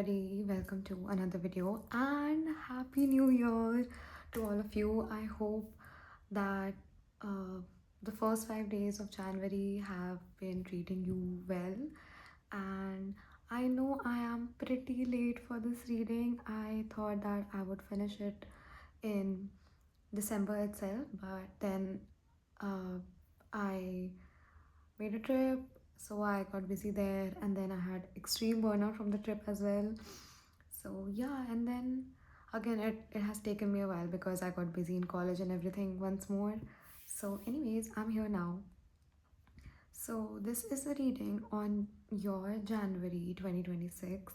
everybody, welcome to another video and happy new year to all of you. I hope that uh, the first 5 days of January have been treating you well, and I know I am pretty late for this reading. I thought that I would finish it in December itself, but then uh, I made a trip, so I got busy there, and then I had extreme burnout from the trip as well. So yeah, and then again it has taken me a while because I got busy in college and everything once more. So anyways, I'm here now. So this is a reading on your January 2026,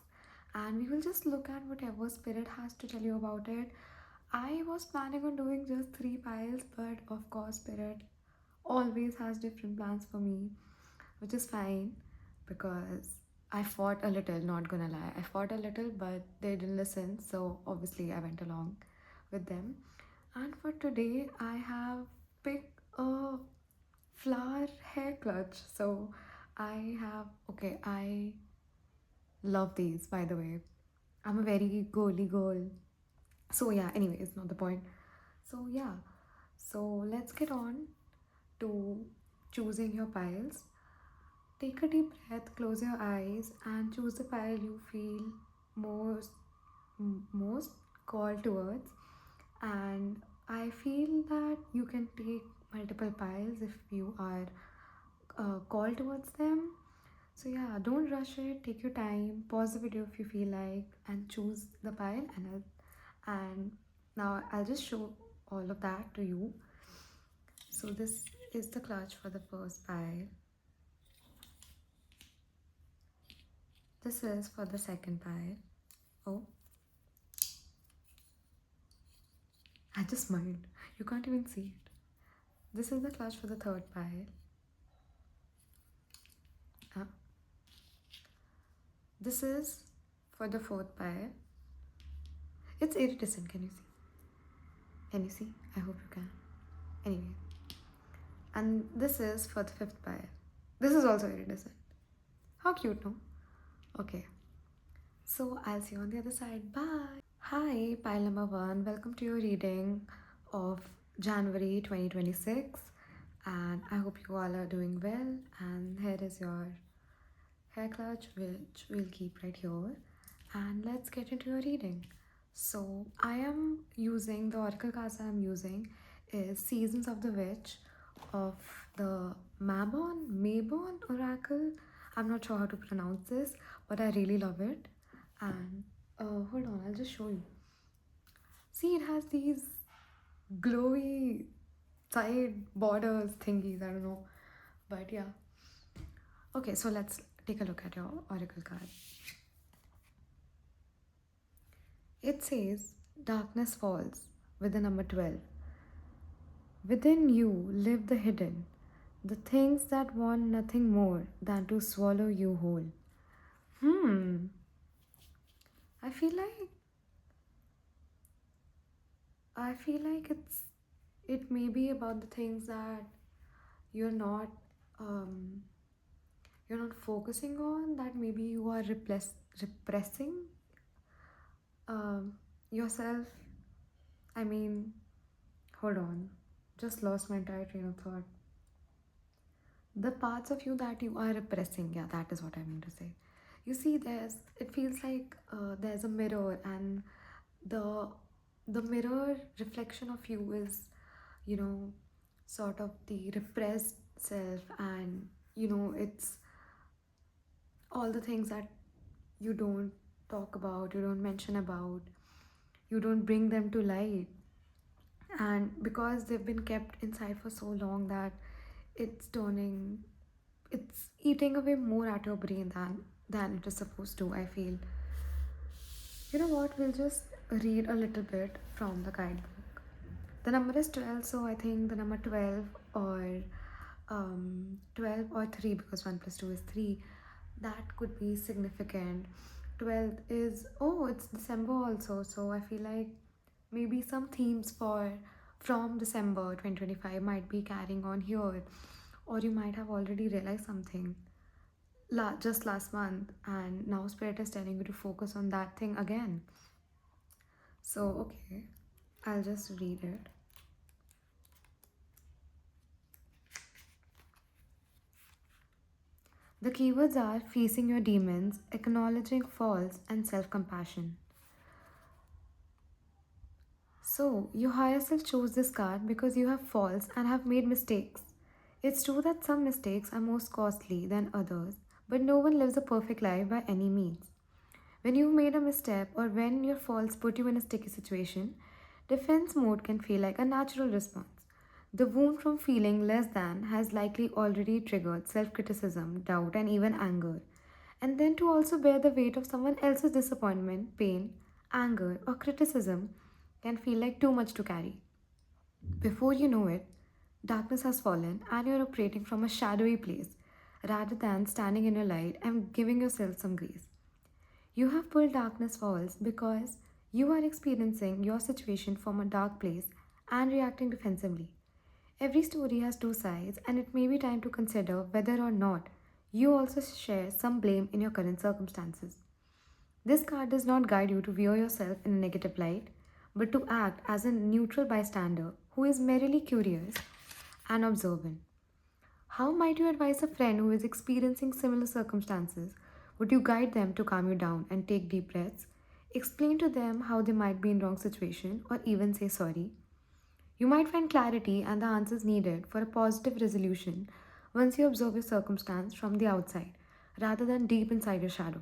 and we will just look at whatever spirit has to tell you about it. I was planning on doing just 3 piles, but of course spirit always has different plans for me, which is fine because I fought a little, not gonna lie. I fought a little, but they didn't listen, so obviously I went along with them. And for today, I have picked a flower hair clutch. So I love these, by the way. I'm a very girly girl. So yeah, anyways, not the point. So yeah, so let's get on to choosing your piles. Take a deep breath, close your eyes, and choose the pile you feel most most called towards. And I feel that you can take multiple piles if you are called towards them. So yeah, don't rush it. Take your time. Pause the video if you feel like, and choose the pile. And now I'll just show all of that to you. So this is the clutch for the first pile. This is for the second pile. Oh, I just smiled. You can't even see it. This is the clutch for the third pile. Uh, this is for the fourth pile. It's iridescent. Can you see? Can you see? I hope you can. Anyway. And this is for the fifth pile. This is also iridescent. How cute, no? Okay. So I'll see you on the other side. Bye. Hi, pile number one. Welcome to your reading of January 2026. And I hope you all are doing well. And here is your hair clutch, which we'll keep right here. And let's get into your reading. So I am using the oracle cards I'm using is Seasons of the Witch of the Mabon Oracle. I'm not sure how to pronounce this, but I really love it. And hold on, I'll just show you. See, it has these glowy side borders thingies. I don't know, but yeah. Okay, so let's take a look at your oracle card. It says, darkness falls with the number 12. Within you live the hidden, the things that want nothing more than to swallow you whole. Hmm. I feel like it may be about the things that you're not um you're not focusing on, that maybe you are repressing yourself. I mean, hold on. Just lost my entire train of thought. The parts of you that you are repressing, yeah, that is what I mean to say. You see, it feels like there's a mirror, and the the mirror reflection of you is, you know, sort of the repressed self, and it's all the things that you don't talk about, you don't mention about, you don't bring them to light, and because they've been kept inside for so long that it's eating away more at your brain than it is supposed to, I feel. You know what, we'll just read a little bit from the guidebook. The number is 12, so I think the number 12 or 12 or 3, because 1 plus 2 is 3, that could be significant. 12 is, oh, it's December also, so I feel like maybe some themes for from December 2025 might be carrying on here, or you might have already realized something. just last month, and now Spirit is telling you to focus on that thing again. So, okay, I'll just read it. The keywords are facing your demons, acknowledging faults, and self compassion. So, your higher self chose this card because you have faults and have made mistakes. It's true that some mistakes are most costly than others, but no one lives a perfect life by any means. When you've made a misstep or when your faults put you in a sticky situation, defense mode can feel like a natural response. The wound from feeling less than has likely already triggered self criticism, doubt, and even anger. And then to also bear the weight of someone else's disappointment, pain, anger, or criticism can feel like too much to carry. Before you know it, darkness has fallen and you're operating from a shadowy place rather than standing in your light and giving yourself some grace. You have pulled darkness falls because you are experiencing your situation from a dark place and reacting defensively. Every story has two sides, and it may be time to consider whether or not you also share some blame in your current circumstances. This card does not guide you to view yourself in a negative light, but to act as a neutral bystander who is merely curious and observant. How might you advise a friend who is experiencing similar circumstances? Would you guide them to calm you down and take deep breaths? Explain to them how they might be in wrong situation or even say sorry. You might find clarity and the answers needed for a positive resolution once you observe your circumstance from the outside rather than deep inside your shadow.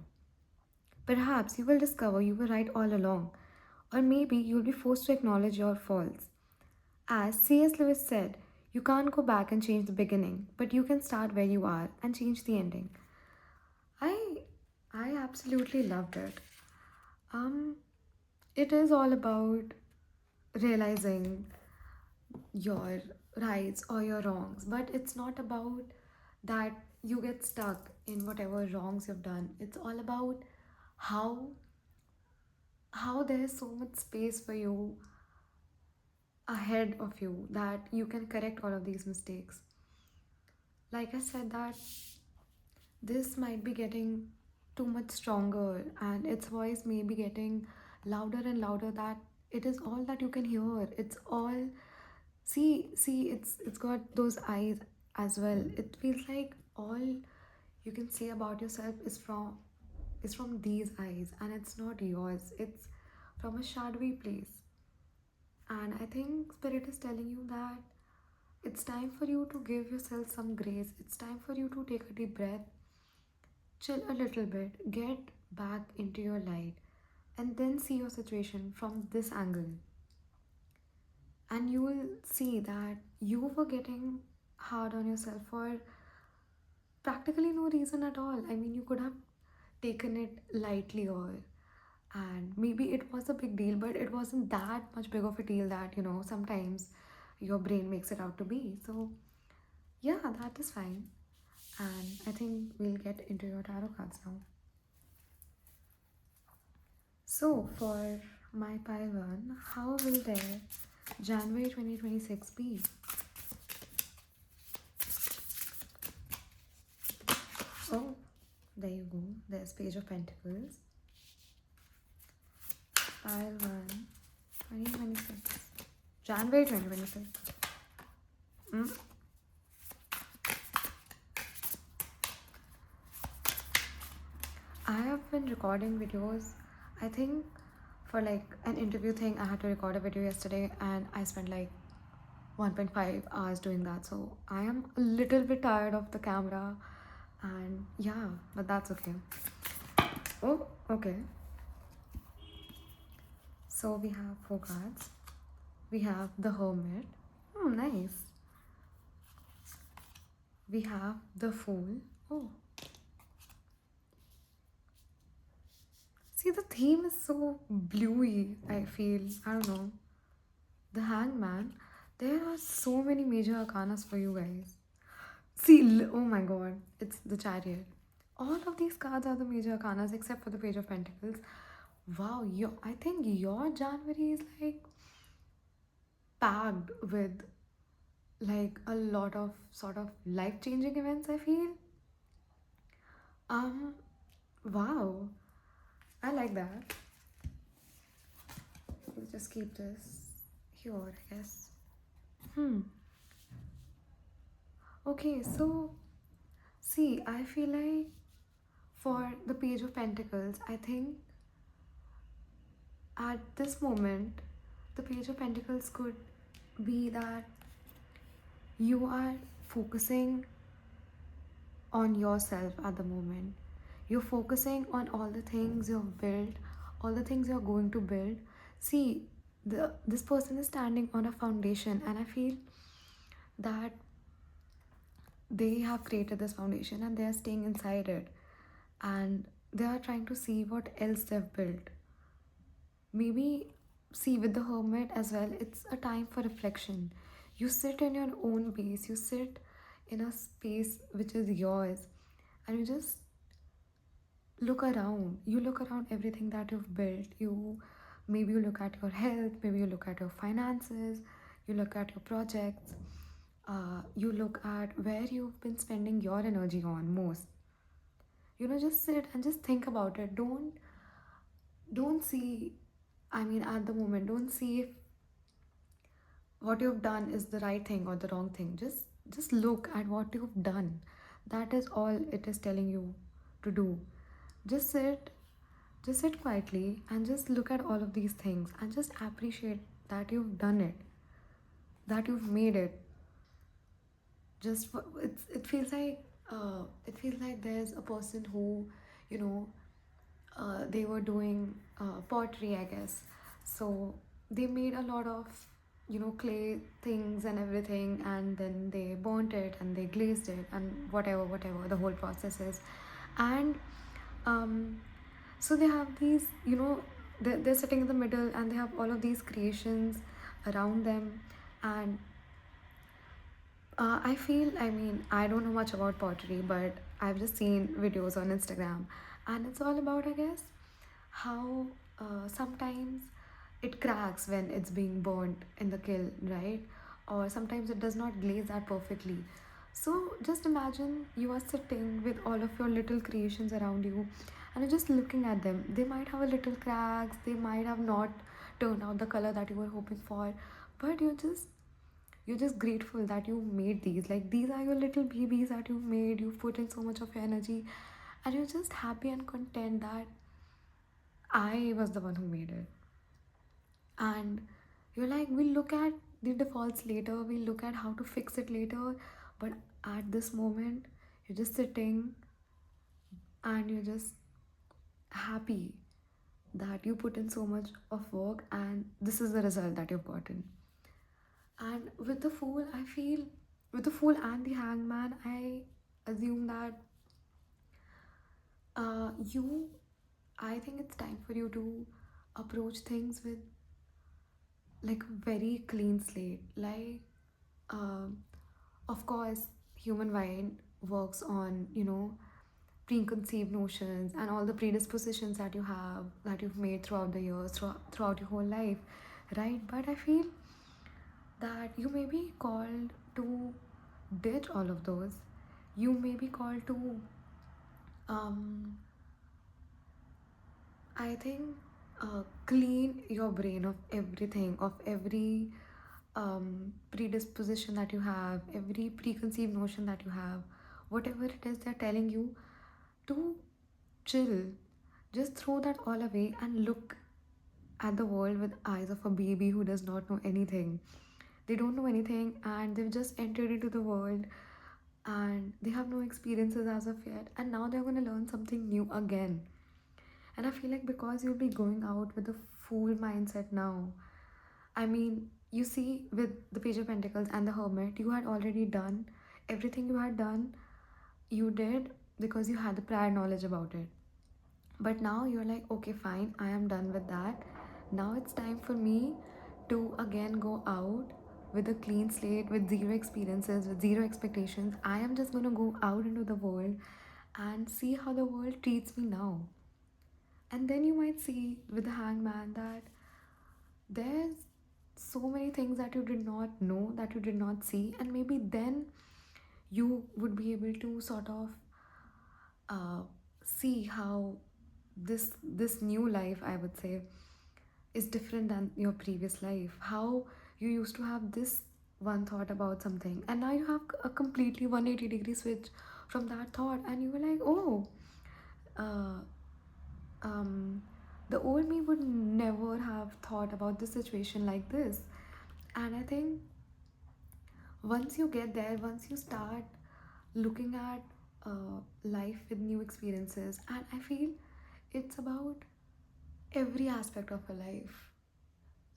Perhaps you will discover you were right all along, or maybe you'll be forced to acknowledge your faults. As C.S. Lewis said, you can't go back and change the beginning, but you can start where you are and change the ending. I I absolutely loved it. Um it is all about realizing your rights or your wrongs, but it's not about that you get stuck in whatever wrongs you've done. It's all about how there's so much space for you ahead of you that you can correct all of these mistakes. Like I said, that this might be getting too much stronger and its voice may be getting louder and louder, that it is all that you can hear. It's all, see, it's got those eyes as well. It feels like all you can say about yourself is from these eyes, and it's not yours. It's from a shadowy place. And I think Spirit is telling you that it's time for you to give yourself some grace. It's time for you to take a deep breath, chill a little bit, get back into your light, and then see your situation from this angle. And you will see that you were getting hard on yourself for practically no reason at all. I mean, you could have taken it lightly, or and maybe it was a big deal, but it wasn't that much big of a deal that sometimes your brain makes it out to be. So yeah, that is fine. And I think we'll get into your tarot cards now. So for my pile one, how will their January 2026 be? Oh, there you go. There's Page of Pentacles. Pile one, 2026. January 2026. Mm. I have been recording videos. I think for like an interview thing, I had to record a video yesterday and I spent like 1.5 hours doing that. So I am a little bit tired of the camera, and yeah, but that's okay. Oh, okay. So we have four cards. We have the Hermit. Oh, nice. We have the Fool. Oh, see, the theme is so bluey, I feel. I don't know. The Hangman. There are so many major arcanas for you guys. See, oh my god, it's the Chariot. All of these cards are the major arcanas except for the Page of Pentacles. Wow, I think your January is like packed with like a lot of sort of life changing events, I feel. Um, wow, I like that. We'll just keep this here, I guess. Hmm. Okay, so see, I feel like for the Page of Pentacles, I think at this moment, the Page of Pentacles could be that you are focusing on yourself at the moment. You're focusing on all the things you've built, all the things you're going to build. See, this person is standing on a foundation, and I feel that they have created this foundation and they are staying inside it, and they are trying to see what else they've built. Maybe, see, with the hermit as well, it's a time for reflection. You sit in your own base, you sit in a space which is yours, and you just look around. You look around everything that you've built. Maybe you look at your health, maybe you look at your finances, you look at your projects, you look at where you've been spending your energy on most. Just sit and just think about it. Don't see, I mean, at the moment, don't see if what you've done is the right thing or the wrong thing. Just look at what you've done. That is all it is telling you to do. Just sit just sit quietly and just look at all of these things and just appreciate that you've done it, that you've made it. It feels like there's a person who, you know they were doing pottery, I guess. So they made a lot of clay things and everything, and then they burnt it and they glazed it and whatever the whole process is. And um, so they have these, they're sitting in the middle and they have all of these creations around them. And I feel, I mean, I don't know much about pottery, but I've just seen videos on Instagram, and it's all about, I guess, how sometimes it cracks when it's being burnt in the kiln, right? Or sometimes it does not glaze that perfectly. So just imagine you are sitting with all of your little creations around you and you're just looking at them. They might have a little cracks, they might have not turned out the color that you were hoping for, but you're just grateful that you made these. Like, these are your little babies that you've made, you've put in so much of your energy, and you're just happy and content that I was the one who made it. And you're like, we'll look at the defaults later, we'll look at how to fix it later, but at this moment, you're just sitting and you're just happy that you put in so much of work and this is the result that you've gotten. And with the fool, I feel, with the fool and the hangman, I assume that you, I think it's time for you to approach things with like a very clean slate. Like, um, of course, human mind works on, preconceived notions and all the predispositions that you have, that you've made throughout the years, throughout your whole life, right? But I feel that you may be called to ditch all of those. You may be called to, um, I think, clean your brain of everything, of every predisposition that you have, every preconceived notion that you have, whatever it is they're telling you to chill. Just throw that all away and look at the world with eyes of a baby who does not know anything. They don't know anything and they've just entered into the world and they have no experiences as of yet, and now they're going to learn something new again. And I feel like because you'll be going out with a fool mindset now, I mean, you see, with the Page of Pentacles and the Hermit, you had already done everything you had done, you did because you had the prior knowledge about it. But now you're like, okay, fine, I am done with that. Now it's time for me to again go out with a clean slate, with zero experiences, with zero expectations. I am just going to go out into the world and see how the world treats me now. And then you might see with the hangman that there's so many things that you did not know, that you did not see, and maybe then you would be able to sort of see how this new life, I would say, is different than your previous life. How you used to have this one thought about something, and now you have a completely 180-degree switch from that thought, and you were like, oh, uh, um, the old me would never have thought about this situation like this. And I think once you get there, once you start looking at life with new experiences, and I feel it's about every aspect of a life,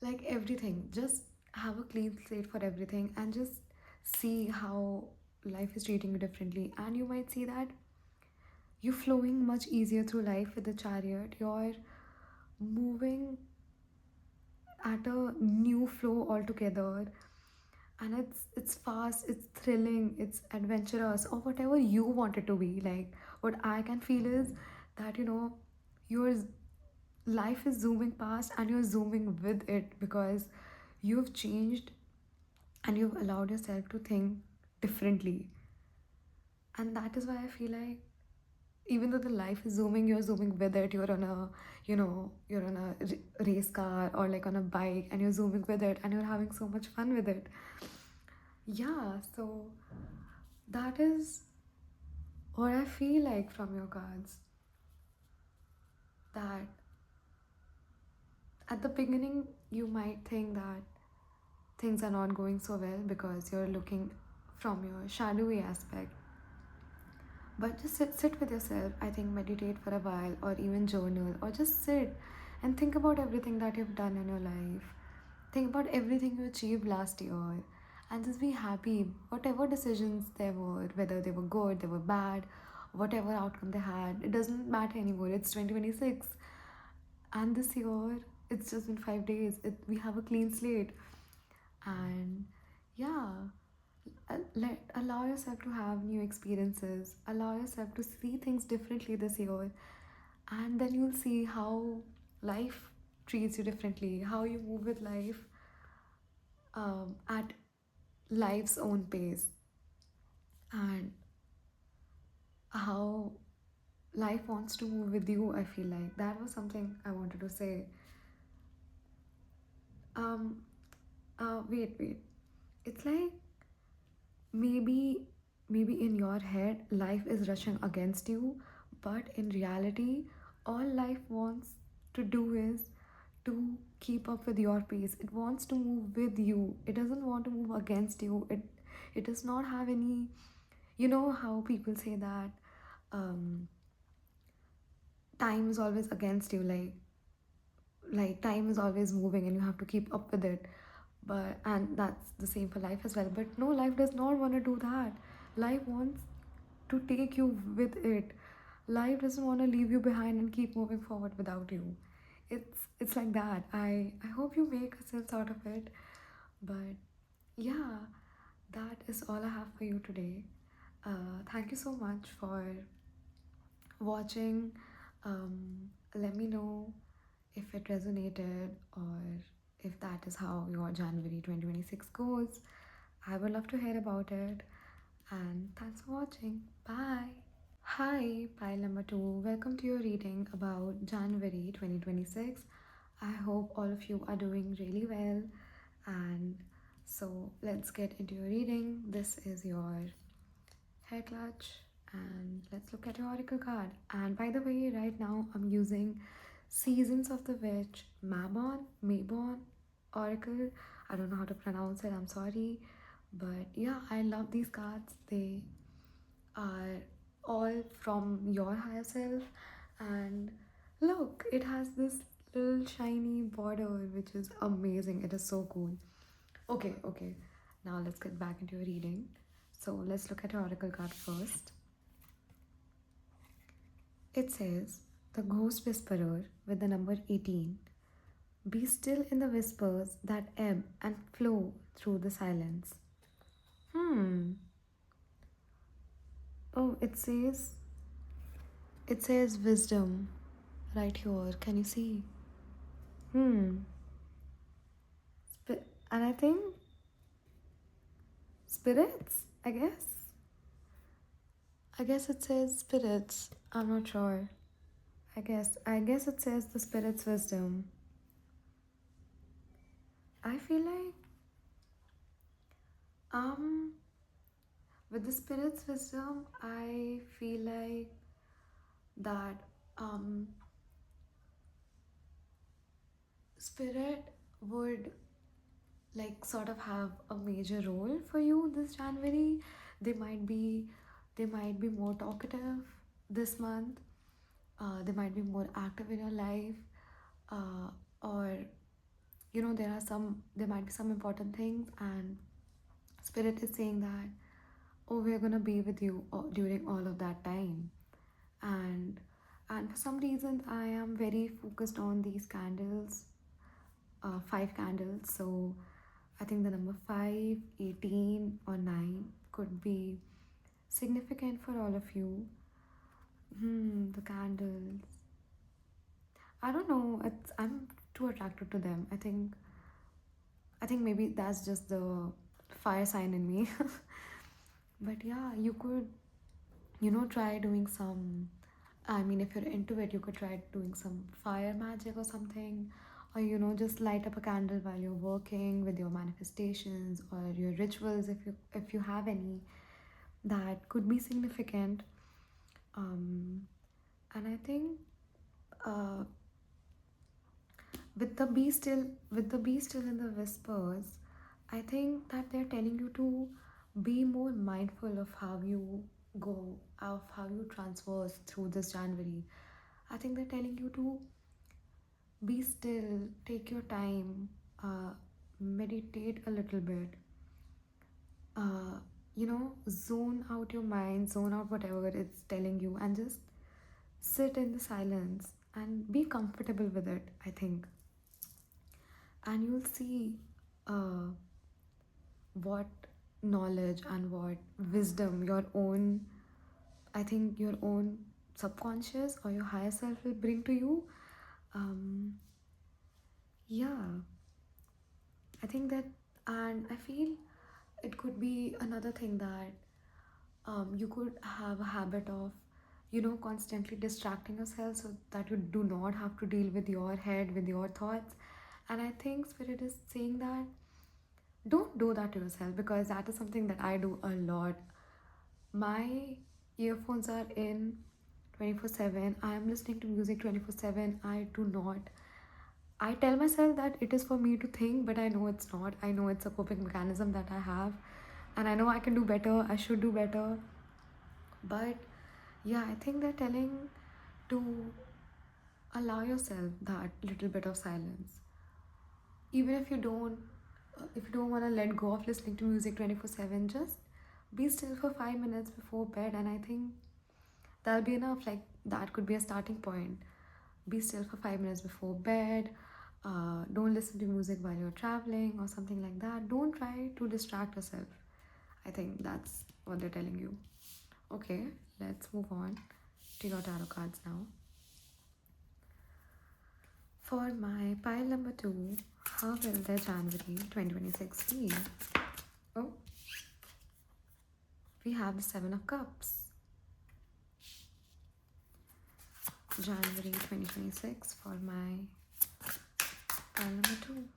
like everything. Just have a clean slate for everything and just see how life is treating you differently. And you might see that you're flowing much easier through life with the chariot. You're moving at a new flow altogether, and it's fast, it's thrilling, it's adventurous, or whatever you want it to be. Like, what I can feel is that, your life is zooming past and you're zooming with it, because you've changed and you've allowed yourself to think differently. And that is why I feel like, even though the life is zooming, you're zooming with it. You're on a, you're on a race car or like on a bike, and you're zooming with it and you're having so much fun with it. Yeah, so that is what I feel like from your cards. That at the beginning, you might think that things are not going so well because you're looking from your shadowy aspect. But just sit with yourself. I think meditate for a while, or even journal, or just sit and think about everything that you've done in your life. Think about everything you achieved last year, and just be happy. Whatever decisions there were, whether they were good, they were bad, whatever outcome they had, it doesn't matter anymore. It's 2026, and this year, it's just been 5 days. We have a clean slate, and yeah, allow yourself to have new experiences, allow yourself to see things differently this year, and then you'll see how life treats you differently, how you move with life, at life's own pace, and how life wants to move with you. I feel like that was something I wanted to say. um wait, it's like, maybe maybe in your head life is rushing against you, but in reality, all life wants to do is to keep up with your pace. It wants to move with you. It doesn't want to move against you. It does not have any, how people say that, um time is always against you, like time is always moving and you have to keep up with it. But and that's the same for life as well. But no, life does not want to do that. Life wants to take you with it. Life doesn't want to leave you behind and keep moving forward without you. It's like that. I hope you make a sense out of it. But yeah, that is all I have for you today. Thank you so much for watching. Let me know if it resonated, or if that is how your January 2026 goes. I would love to hear about it. And thanks for watching. Bye. Hi, pile number 2. Welcome to your reading about January 2026. I hope all of you are doing really well. And so let's get into your reading. This is your hair clutch, and let's look at your oracle card. And by the way, right now I'm using Seasons of the Witch Mabon Oracle. I don't know how to pronounce it, I'm sorry. But yeah, I love these cards. They are all from your higher self. And look, it has this little shiny border, which is amazing. It is so cool. Okay, now let's get back into your reading. So let's look at your oracle card first. It says, the ghost whisperer with the number 18. Be still in the whispers that ebb and flow through the silence. Hmm. Oh, it says wisdom right here. Can you see? Hmm. And I think spirits, I guess. I guess it says spirits. I'm not sure. I guess it says the spirit's wisdom. I feel like um with the spirit's wisdom, I feel like that um spirit would like sort of have a major role for you this January. They might be they might be more talkative this month. They might be more active in your life, uh, or there might be some important things, and spirit is saying that, oh, we're gonna be with you during all of that time. And and for some reason I am very focused on these candles, 5 candles. So I think the number 5, 18, or 9 could be significant for all of you. The candles. I don't know. I'm too attracted to them. I think maybe that's just the fire sign in me. But yeah, you could, try doing some. I mean, if you're into it, you could try doing some fire magic or something, or just light up a candle while you're working with your manifestations or your rituals, if you have any, that could be significant. Um, and I think, uh, with the be still in the whispers, I think that they're telling you to be more mindful of how you go, of how you transverse through this January. I think they're telling you to be still, take your time, meditate a little bit, uh, zone out your mind, zone out whatever it's telling you, and just sit in the silence and be comfortable with it, I think. And you'll see uh, what knowledge and what wisdom your own, I think your own subconscious or your higher self will bring to you. Um, yeah, I think that, and I feel it could be another thing that you could have a habit of, constantly distracting yourself so that you do not have to deal with your head, with your thoughts. And I think Spirit is saying that don't do that to yourself, because that is something that I do a lot. My earphones are in 24/7. I am listening to music 24/7. I do not. I tell myself that it is for me to think, but I know it's not. I know it's a coping mechanism that I have, and I know I can do better. I should do better. But yeah, I think they're telling to allow yourself that little bit of silence. Even if you don't want to let go of listening to music 24/7, just be still for 5 minutes before bed, and I think that'll be enough. Like, that could be a starting point. Be still for 5 minutes before bed. Don't listen to music while you're traveling or something like that. Don't try to distract yourself. I think that's what they're telling you. Okay, let's move on to your tarot cards now. For my pile number 2, how will their January 2026 be? Oh, we have the 7 of Cups. January 2026 for my pile number 2.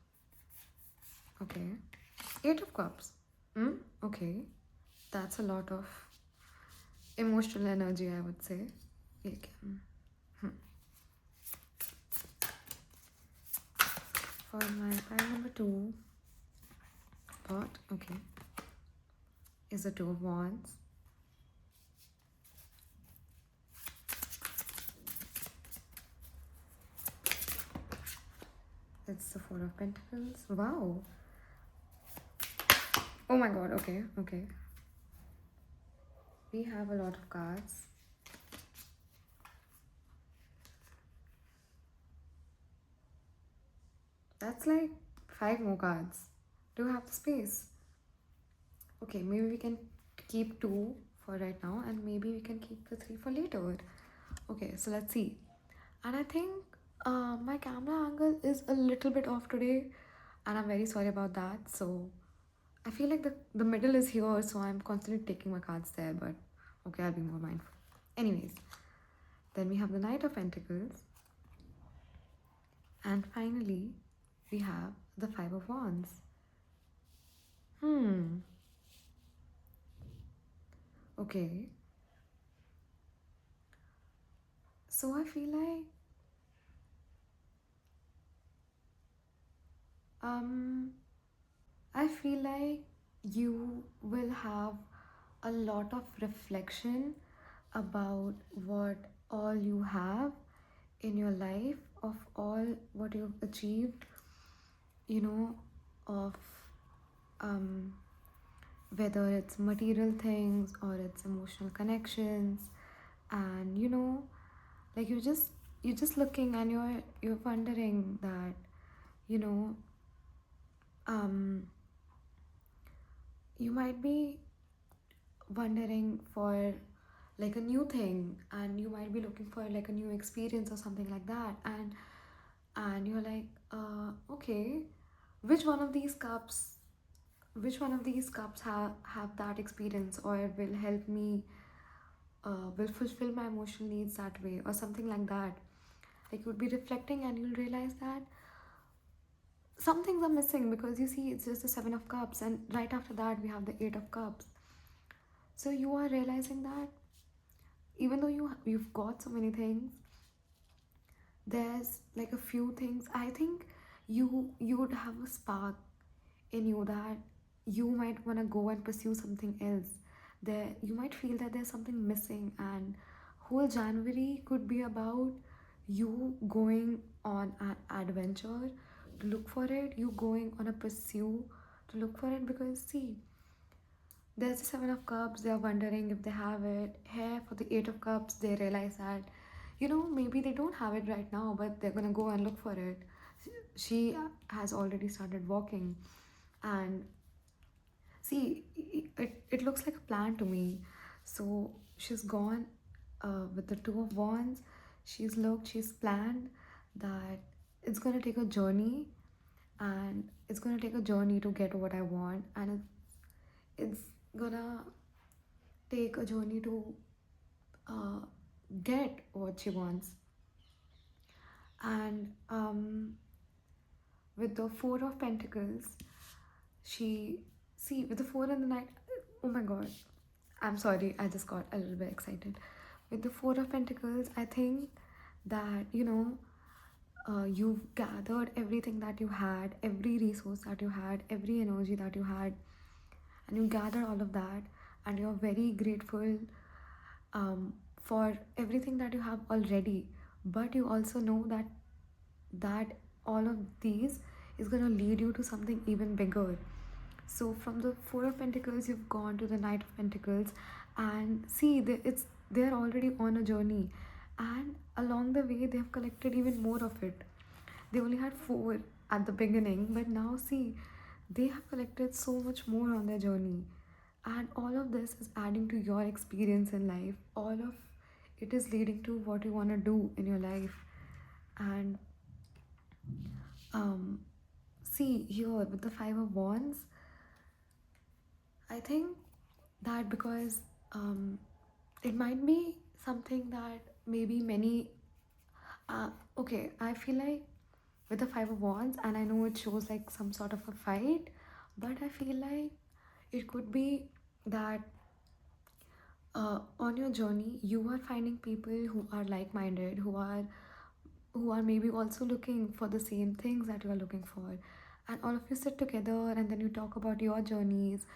Okay. 8 of Cups. Okay. That's a lot of emotional energy, I would say. For my pile number 2, what? Okay. Is the 2 of Wands. It's the 4 of Pentacles. Wow. Oh my god, okay. We have a lot of cards. That's like 5 more cards. Do you have the space? Okay, maybe we can keep 2 for right now, and maybe we can keep the 3 for later. Okay, so let's see. And I think my camera angle is a little bit off today, and I'm very sorry about that. So I feel like the middle is here, so I'm constantly taking my cards there, but Okay, I'll be more mindful. Anyways, then we have the Knight of Pentacles, and finally, we have the Five of Wands. Hmm. Okay. So um I feel like you will have a lot of reflection about what all you have in your life, of all what you've achieved, you know, of um whether it's material things or it's emotional connections, and like you're just looking and you're wondering that, you know um you might be wondering for like a new thing, and you might be looking for like a new experience or something like that, and you're like, okay, which one of these cups have that experience, or will help me, will fulfill my emotional needs that way, or something like that. Like you'll be reflecting and you'll realize that some things are missing, because you see it's just the Seven of Cups, and right after that we have the Eight of Cups. So you are realizing that even though you've got so many things, there's like a few things. I think you would have a spark in you that you might want to go and pursue something else. There you might feel that there's something missing, and whole January could be about you going on an adventure to look for it, you going on a pursuit to look for it. Because see, there's the Seven of Cups, they're wondering if they have it. Here for the Eight of Cups, they realize that, maybe they don't have it right now, but they're gonna go and look for it. She has already started walking, and see, it looks like a plan to me. So she's gone with the Two of Wands. She's planned that it's gonna take a journey, and it's gonna take a journey to get what I want, and it's gonna take a journey to uh, get what she wants. And with the Four of Pentacles, she see with the Four and the Knight. Oh my God, I'm sorry, I just got a little bit excited. With the Four of Pentacles, I think that you've gathered everything that you had, every resource that you had, every energy that you had, and you gathered all of that, and you're very grateful for everything that you have already. But you also know that all of these is going to lead you to something even bigger. So from the Four of Pentacles, you've gone to the Knight of Pentacles, and see, they're already on a journey, and along the way they have collected even more of it. They only had four at the beginning, but now see, they have collected so much more on their journey, and all of this is adding to your experience in life. All of it is leading to what you want to do in your life. And um see, here with the Five of Wands, I think that because it might be something that maybe many okay, I feel like with the Five of Wands, and I know it shows like some sort of a fight, but I feel like it could be that on your journey you are finding people who are like-minded, who are maybe also looking for the same things that you are looking for, and all of you sit together and then you talk about your journeys,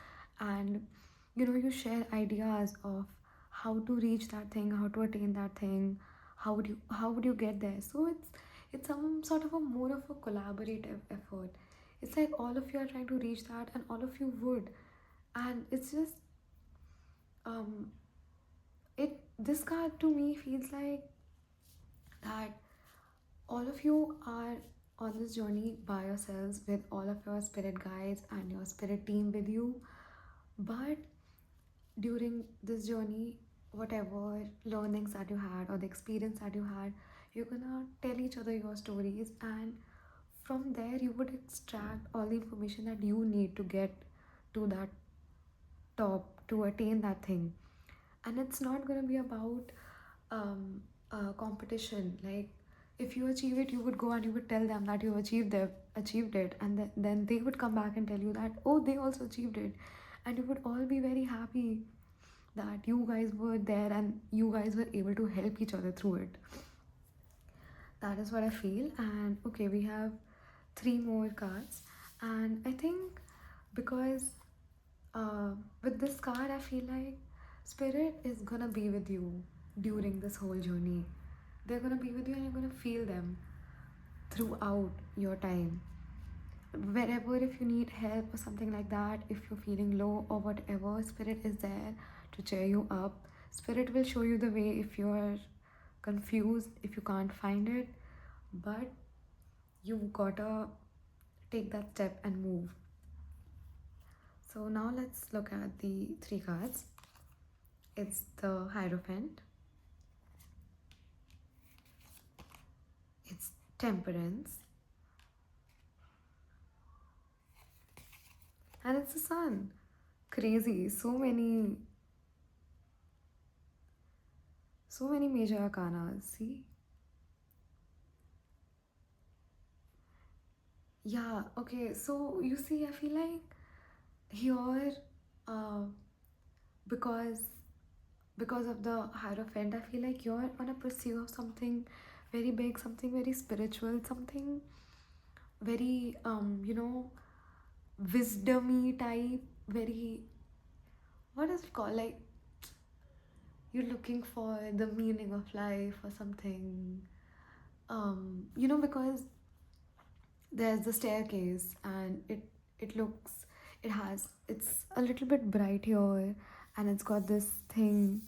and you share ideas of how to reach that thing, how to attain that thing, how would you get there. So it's some sort of a more of a collaborative effort. It's like all of you are trying to reach that, and all of you would, and it's just um it this card to me feels like that all of you are on this journey by yourselves, with all of your spirit guides and your spirit team with you. But during this journey, whatever learnings that you had or the experience that you had, you're gonna tell each other your stories, and from there you would extract all the information that you need to get to that top, to attain that thing. And it's not going to be about competition. Like, if you achieve it, you would go and you would tell them that you achieved it, and then they would come back and tell you that, oh, they also achieved it, and you would all be very happy that you guys were there and you guys were able to help each other through it. That is what I feel. And okay, we have three more cards, and I think because uh, with this card, I feel like spirit is gonna be with you during this whole journey. They're gonna be with you, and you're gonna feel them throughout your time. Wherever, if you need help or something like that, if you're feeling low or whatever, spirit is there to cheer you up. Spirit will show you the way if you're confused, if you can't find it, but you gotta take that step and move. So now let's look at the three cards. It's the Hierophant, it's Temperance, and it's the Sun. Crazy. So many major arcanas. See? Yeah, okay. So you see, I feel like here, uh, because because of the Hierophant, I feel like you're on a pursuit of something very big, something very spiritual, something very wisdomy type, very, what is it called? Like, you're looking for the meaning of life or something. Because there's the staircase, and it looks, it's a little bit bright here, and it's got this thing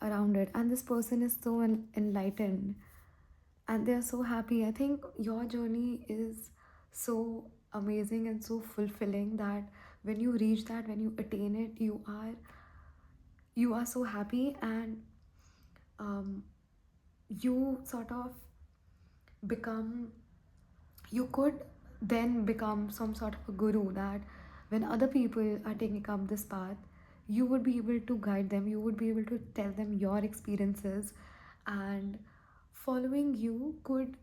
around it, and this person is so enlightened, and they're so happy. I think your journey is so amazing and so fulfilling that when you reach that, when you attain it, you are so happy, and um, you sort of become, you could then become some sort of a guru, that when other people are taking up this path, you would be able to guide them, you would be able to tell them your experiences, and following you could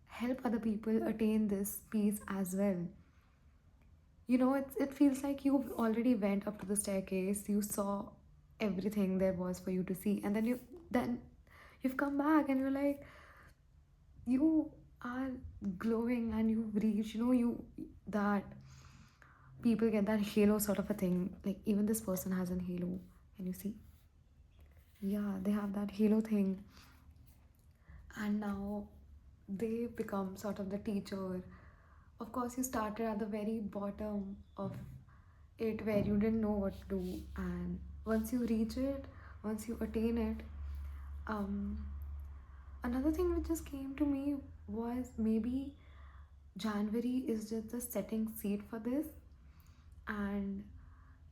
help other people attain this peace as well. It feels like you already went up to the staircase, you saw everything there was for you to see, and then you've come back, and you're like, you are glowing, and you've reached, you that people get that halo sort of a thing. Like, even this person has an halo. Can you see? Yeah, they have that halo thing, and now they become sort of the teacher. Of course, you started at the very bottom of it, where you didn't know what to do, and once you reach it, once you attain it, um another thing which just came to me was, maybe January is just the setting seed for this, and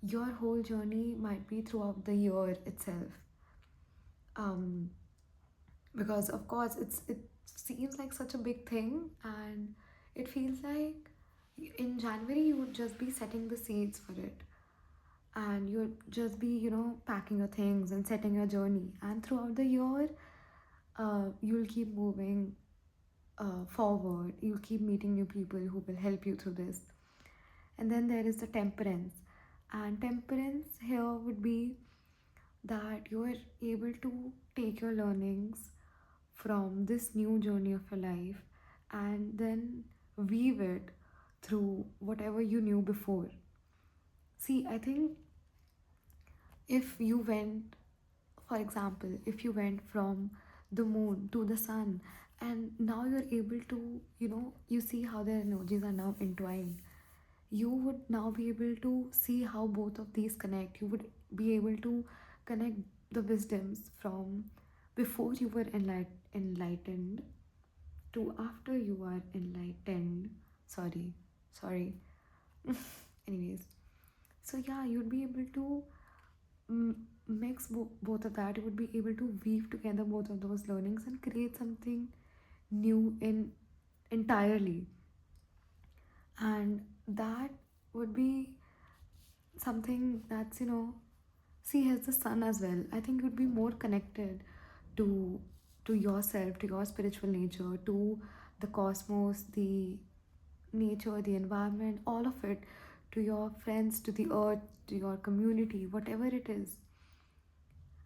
your whole journey might be throughout the year itself. Um, because of course it seems like such a big thing, and it feels like in January you would just be setting the seeds for it, and you'll just be packing your things and setting your journey, and throughout the year, you'll keep moving forward, you'll keep meeting new people who will help you through this. And then there is the Temperance, and Temperance here would be that you are able to take your learnings from this new journey of your life, and then weave it through whatever you knew before. See, I think if you went, for example, if you went from the moon to the sun, and now you're able to, you see how their energies are now entwined, you would now be able to see how both of these connect. You would be able to connect the wisdoms from before you were enlightened to after you are enlightened. Sorry. Anyways, so yeah, you'd be able to mix both of that. You would be able to weave together both of those learnings and create something new in entirely, and that would be something that's See, here's the sun as well. I think you'd be more connected to yourself, to your spiritual nature, to the cosmos, the nature, the environment, all of it, to your friends, to the earth, to your community, whatever it is.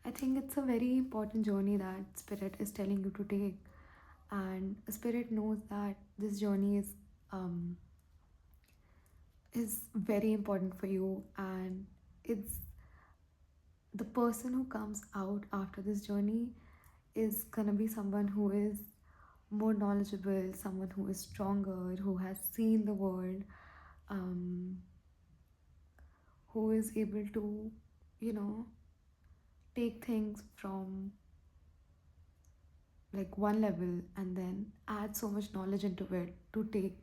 I think it's a very important journey that spirit is telling you to take, and spirit knows that this journey is very important for you, and it's the person who comes out after this journey is gonna be someone who is more knowledgeable, someone who is stronger, who has seen the world, um, who is able to, you know, take things from like one level and then add so much knowledge into it to take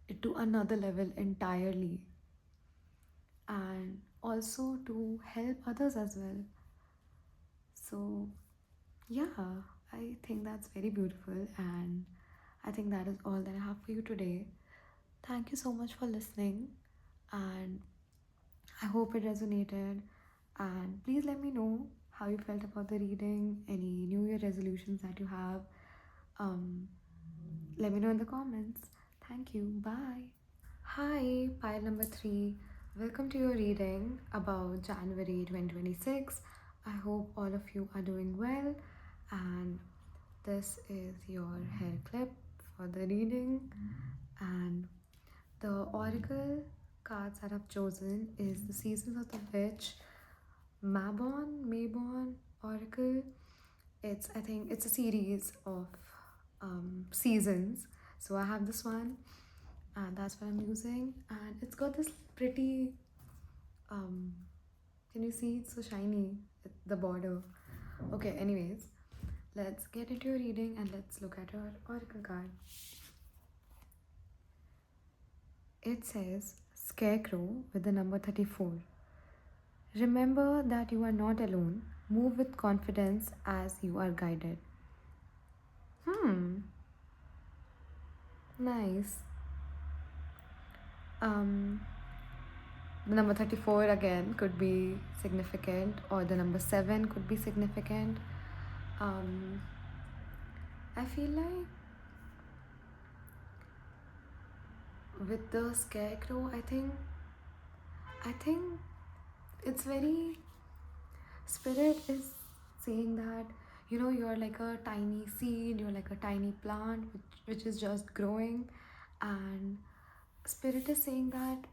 it to another level entirely, and also to help others as well. So, yeah, I think that's very beautiful, and I think that is all that I have for you today. Thank you so much for listening, and I hope it resonated. And please let me know how you felt about the reading, any New Year resolutions that you have. Um, Let me know in the comments. Thank you. Bye. Hi, pile number 3. Welcome to your reading about January 2026. I hope all of you are doing well, and this is your hair clip for the reading. And the oracle cards that I've chosen is the Seasons of the Witch, Mabon Oracle. I think it's a series of seasons. So I have this one, and that's what I'm using. And it's got this pretty, um, can you see? It's so shiny, the border. Okay, anyways, let's get into your reading and let's look at your oracle card. It says Scarecrow with the number 34. Remember that you are not alone. Move with confidence as you are guided. Hmm, nice. Um, the number 34 again could be significant, or the number 7 could be significant. Um, I feel like with the scarecrow, I think it's very, spirit is saying that, you're like a tiny seed, you're like a tiny plant which is just growing, and spirit is saying that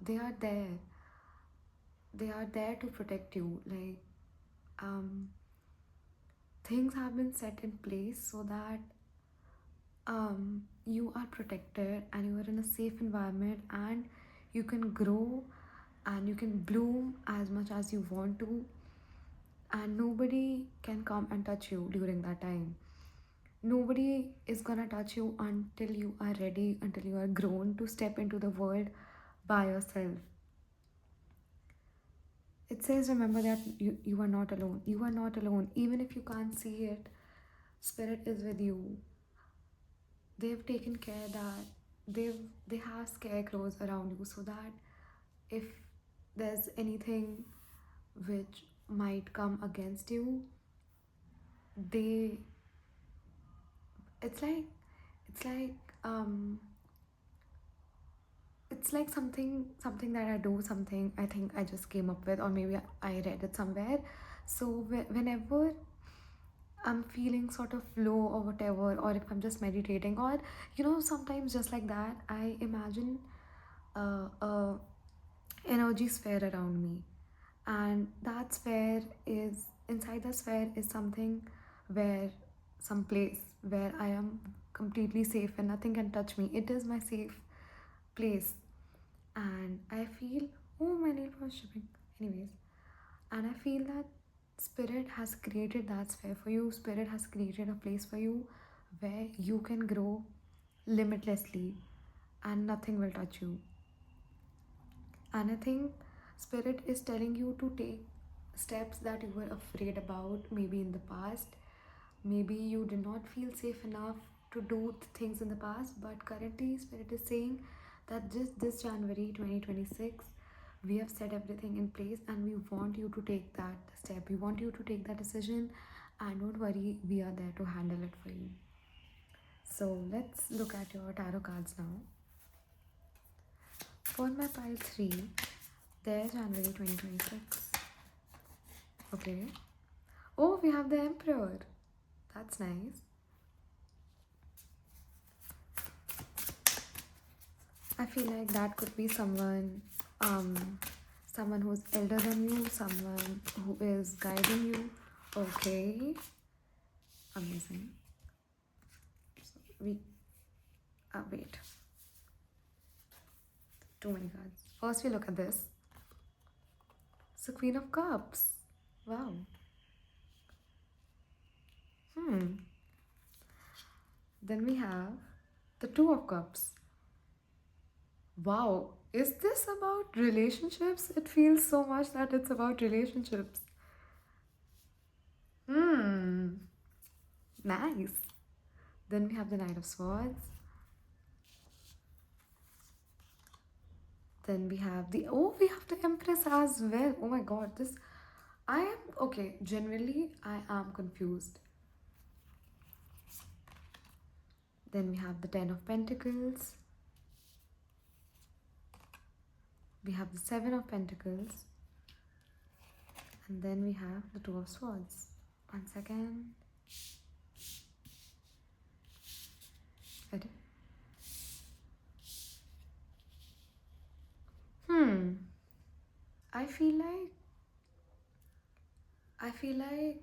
they are there to protect you. Like, um things have been set in place so that you are protected and you are in a safe environment, and you can grow and you can bloom as much as you want to, and nobody can come and touch you during that time. Nobody is gonna touch you until you are ready, until you are grown to step into the world by yourself. It says, remember that you are not alone. You are not alone. Even if you can't see it, spirit is with you. They've taken care that they have scarecrows around you so that if there's anything which might come against you, they it's like it's like um it's like something that I do, something I think I just came up with, or maybe I read it somewhere. So whenever I'm feeling sort of low or whatever, or if I'm just meditating, or sometimes just like that, I imagine a energy sphere around me, and that sphere is inside the sphere is something where some place where I am completely safe and nothing can touch me. It is my safe place, and I feel, oh, my nail was shipping. Anyways, and I feel that spirit has created that sphere for you. Spirit has created a place for you where you can grow limitlessly and nothing will touch you. And I think spirit is telling you to take steps that you were afraid about, maybe in the past. Maybe you did not feel safe enough to do things in the past, but currently spirit is saying that just this January 2026, We have set everything in place and we want you to take that step. We want you to take that decision, and don't worry, we are there to handle it for you. So let's look at your tarot cards now. For my pile 3, there's January 2026. Okay. Oh, we have the Emperor. That's nice. I feel like that could be someone who's elder than you, someone who is guiding you. Okay, amazing. So wait, too many cards. First, we look at this. So, Queen of Cups. Wow. Hmm. Then we have the Two of Cups. Wow. Is this about relationships? It feels so much that it's about relationships. Hmm. Nice. Then we have the Knight of Swords. Then we have we have the Empress as well. Oh my god, this, I am, okay, generally I am confused. Then we have the Ten of Pentacles. We have the Seven of Pentacles. And then we have the Two of Swords. 1 second. Ready? I feel like I feel like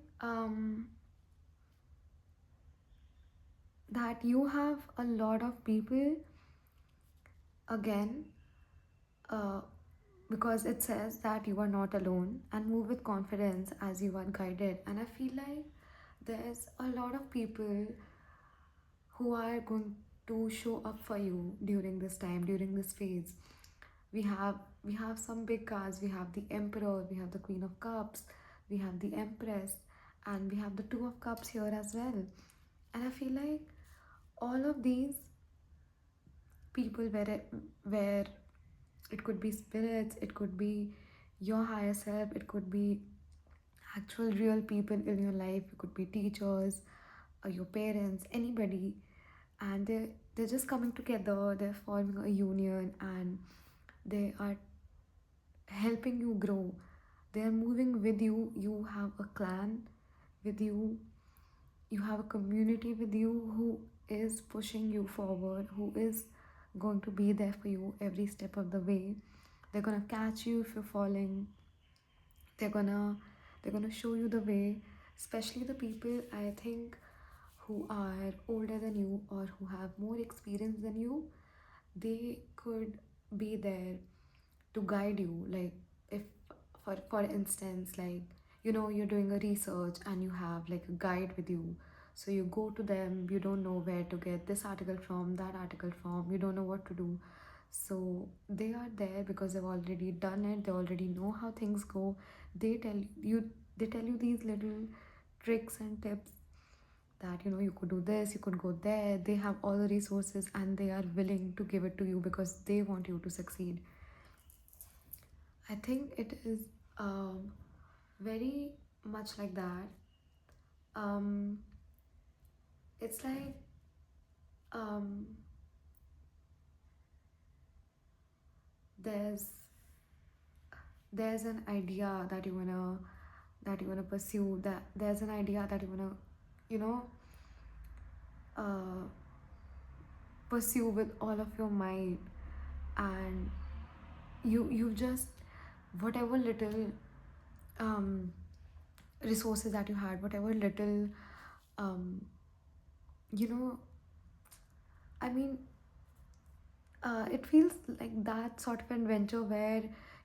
that you have a lot of people again, uh, because it says that you are not alone and move with confidence as you are guided. And I feel like there's a lot of people who are going to show up for you during this time, during this phase. We have some big cards. We have the Emperor, we have the Queen of Cups, we have the Empress, and we have the Two of Cups here as well. And I feel like all of these people, where it could be spirits, it could be your higher self, it could be actual real people in your life, it could be teachers or your parents, anybody, and they're just coming together, they're forming a union, and they are helping you grow. They are moving with you. You have a clan with you. You have a community with you who is pushing you forward, who is going to be there for you every step of the way. They're gonna catch you if you're falling. They're gonna show you the way. Especially the people, I think, who are older than you or who have more experience than you, they could be there to guide you. Like, if, for instance, like, you're doing a research and you have like a guide with you, so you go to them, you don't know where to get this article from, that article from, you don't know what to do, so they are there because they've already done it, they already know how things go. They tell you these little tricks and tips, that you could do this, you could go there. They have all the resources and they are willing to give it to you because they want you to succeed. I think it is very much like that. Um, it's like um, there's there's an idea that you wanna pursue. That there's an idea that you wanna, you know, uh, pursue with all of your might, and you just, whatever little um, resources that you had, whatever little um, you know, I mean, it feels like that sort of adventure where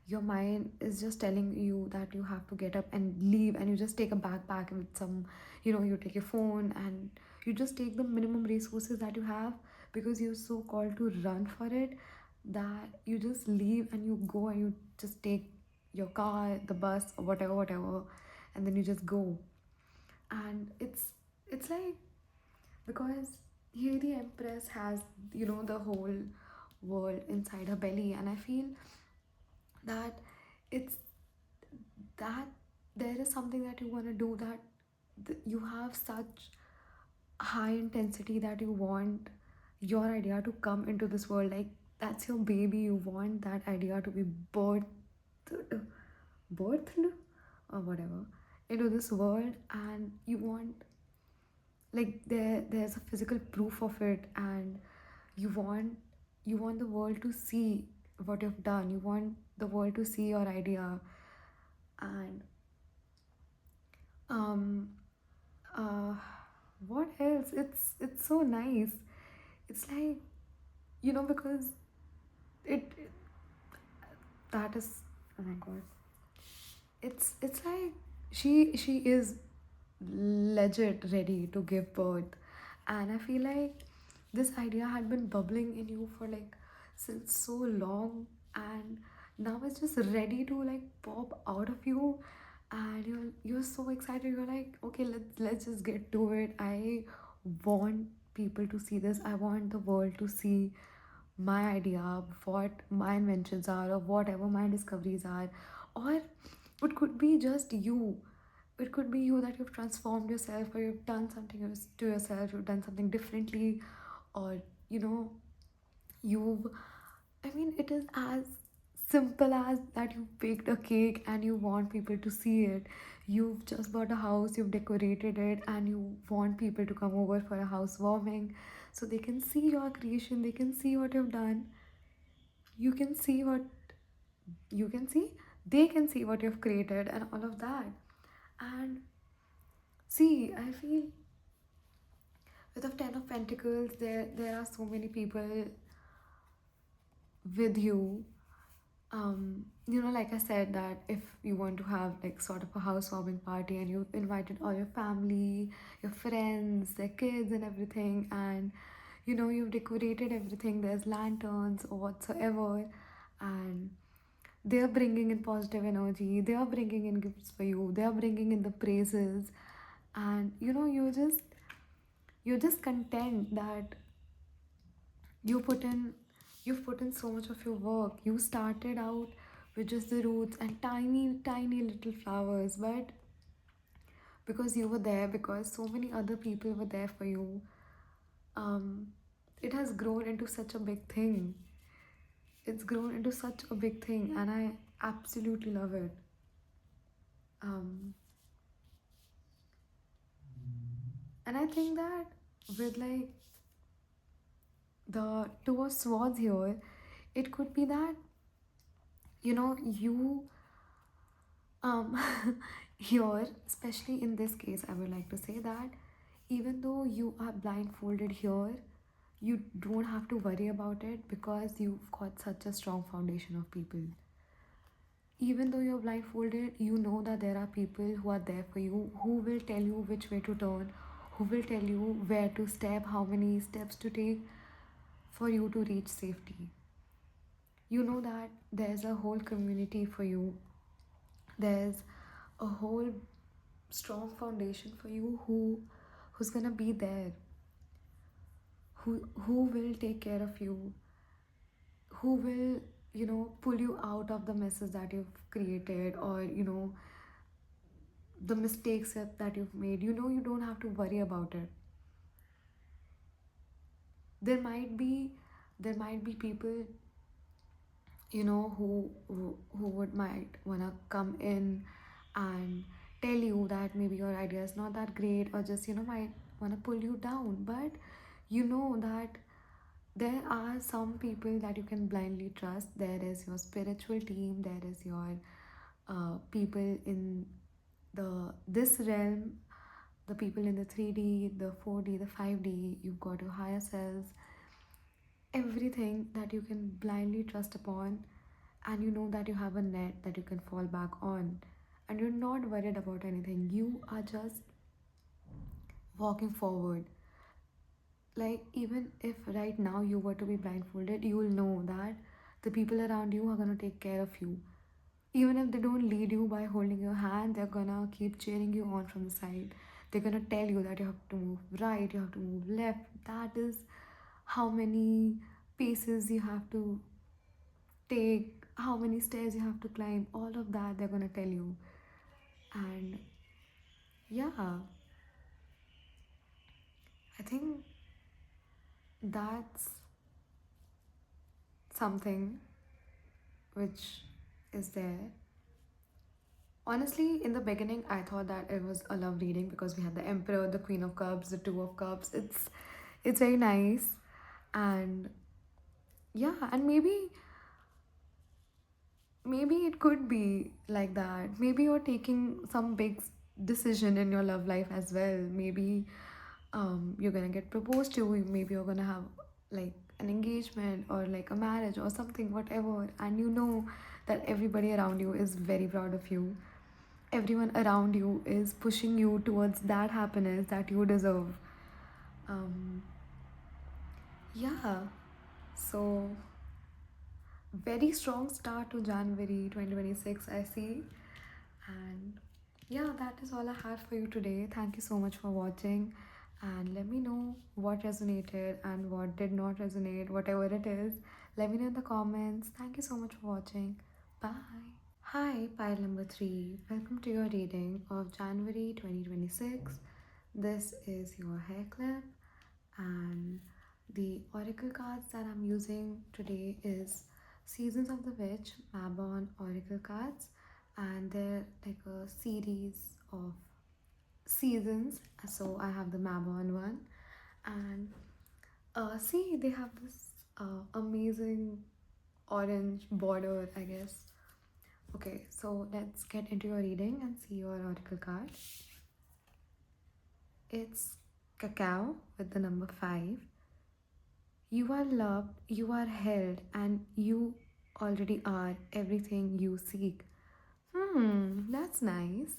your mind is just telling you that you have to get up and leave, and you just take a backpack with some, you take your phone and you just take the minimum resources that you have, because you're so called to run for it, that you just leave and you go and you just take your car, the bus, or whatever, and then you just go. And it's like, because here the Empress has, the whole world inside her belly, and I feel that it's that there is something that you want to do, that you have such high intensity that you want your idea to come into this world, like that's your baby, you want that idea to be birthed or whatever into this world, and you want, like, there's a physical proof of it, and you want the world to see what you've done, you want the world to see your idea. And um uh what else, it's so nice. It's like, because it that is, oh my god, it's like she is legit ready to give birth. And I feel like this idea had been bubbling in you for like since so long, and now it's just ready to like pop out of you. And you're so excited, you're like, okay, let's just get to it. I want people to see this, I want the world to see my idea, what my inventions are, or whatever my discoveries are. Or it could be just you. It could be you, that you've transformed yourself, or you've done something to yourself, you've done something differently, or you know, you've, I mean, it is as simple as that you baked a cake and you want people to see it. You've just bought a house, you've decorated it, and you want people to come over for a housewarming so they can see your creation, they can see what you've done. You can see what you can see, they can see what you've created, and all of that. And see, I feel with the Ten of Pentacles, there are so many people with you. Like I said, that if you want to have like sort of a housewarming party, and you've invited all your family, your friends, their kids and everything, and you've decorated everything, there's lanterns or whatsoever, and they're bringing in positive energy, they are bringing in gifts for you, they are bringing in the praises, and you're just content that you put in you've put in so much of your work. You started out with just the roots and tiny tiny little flowers, but because you were there, because so many other people were there for you, um it has grown into such a big thing. It's grown into such a big thing, and I absolutely love it. um and I think that with like the two of swords here, it could be that you um here, especially in this case, I would like to say that even though you are blindfolded here, you don't have to worry about it, because you've got such a strong foundation of people. Even though you're blindfolded, you know that there are people who are there for you, who will tell you which way to turn, who will tell you where to step, how many steps to take for you to reach safety. You know that there's a whole community for you, there's a whole strong foundation for you, who's gonna be there, who will take care of you, who will pull you out of the messes that you've created, or the mistakes that you've made. You don't have to worry about it. There might be people who would might wanna come in and tell you that maybe your idea is not that great, or just might wanna pull you down. But you know that there are some people that you can blindly trust. There is your spiritual team, there is your people in this realm, the people in the 3D, the 4D, the 5D. You've got your higher selves, everything that you can blindly trust upon, and you know that you have a net that you can fall back on, and you're not worried about anything. You are just walking forward. Like, even if right now you were to be blindfolded, you will know that the people around you are going to take care of you. Even if they don't lead you by holding your hand, they're gonna keep cheering you on from the side. They're gonna tell you that you have to move right, you have to move left. That is how many paces you have to take, how many stairs you have to climb, all of that they're gonna tell you. And yeah, I think that's something which is there. Honestly, in the beginning, I thought that it was a love reading because we had the Emperor, the Queen of Cups, the Two of Cups. It's very nice, and yeah, and maybe it could be like that. Maybe you're taking some big decision in your love life as well. Maybe you're gonna get proposed to. Maybe you're gonna have like an engagement or like a marriage or something, whatever. And you know that everybody around you is very proud of you. Everyone around you is pushing you towards that happiness that you deserve. Um, yeah. So very strong start to January 2026, I see. And yeah, that is all I had for you today. Thank you so much for watching. And let me know what resonated and what did not resonate, whatever it is. Let me know in the comments. Thank you so much for watching. Bye. Hi, pile number 3. Welcome to your reading of January 2026. This is your hair clip, and the oracle cards that I'm using today is Seasons of the Witch Mabon oracle cards, and they're like a series of seasons. So I have the Mabon one, and see, they have this amazing orange border, I guess. Okay, so let's get into your reading and see your oracle card. It's cacao with the number 5. You are loved, you are held, and you already are everything you seek. That's nice.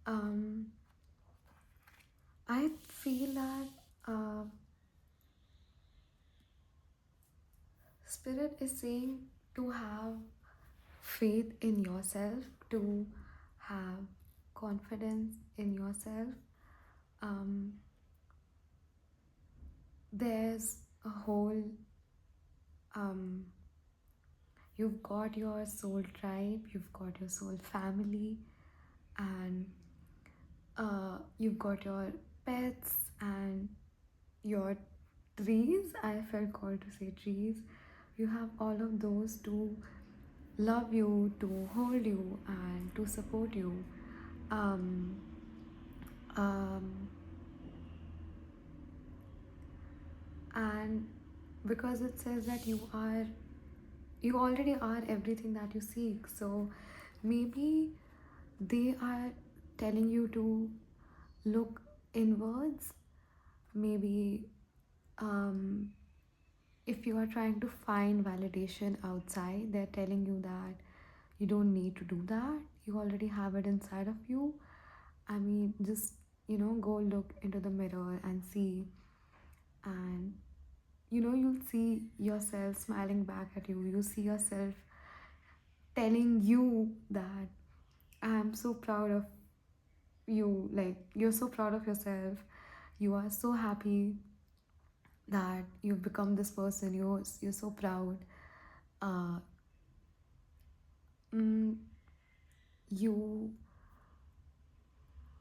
Um, I feel that uh, Spirit is saying to have faith in yourself, to have confidence in yourself. Um, there's a whole um, you've got your soul tribe, you've got your soul family, and you've got your pets and your trees. I felt called to say trees. You have all of those to love you, to hold you, and to support you. Um, um, and because it says that you already are everything that you seek. So maybe they are telling you to look inwards. Maybe um, if you are trying to find validation outside, they're telling you that you don't need to do that. You already have it inside of you. I mean, just, go look into the mirror and see. And, you'll see yourself smiling back at you. You see yourself telling you that I'm so proud of you. Like, you're so proud of yourself. You are so happy that you've become this person. You're so proud. uh, mm, you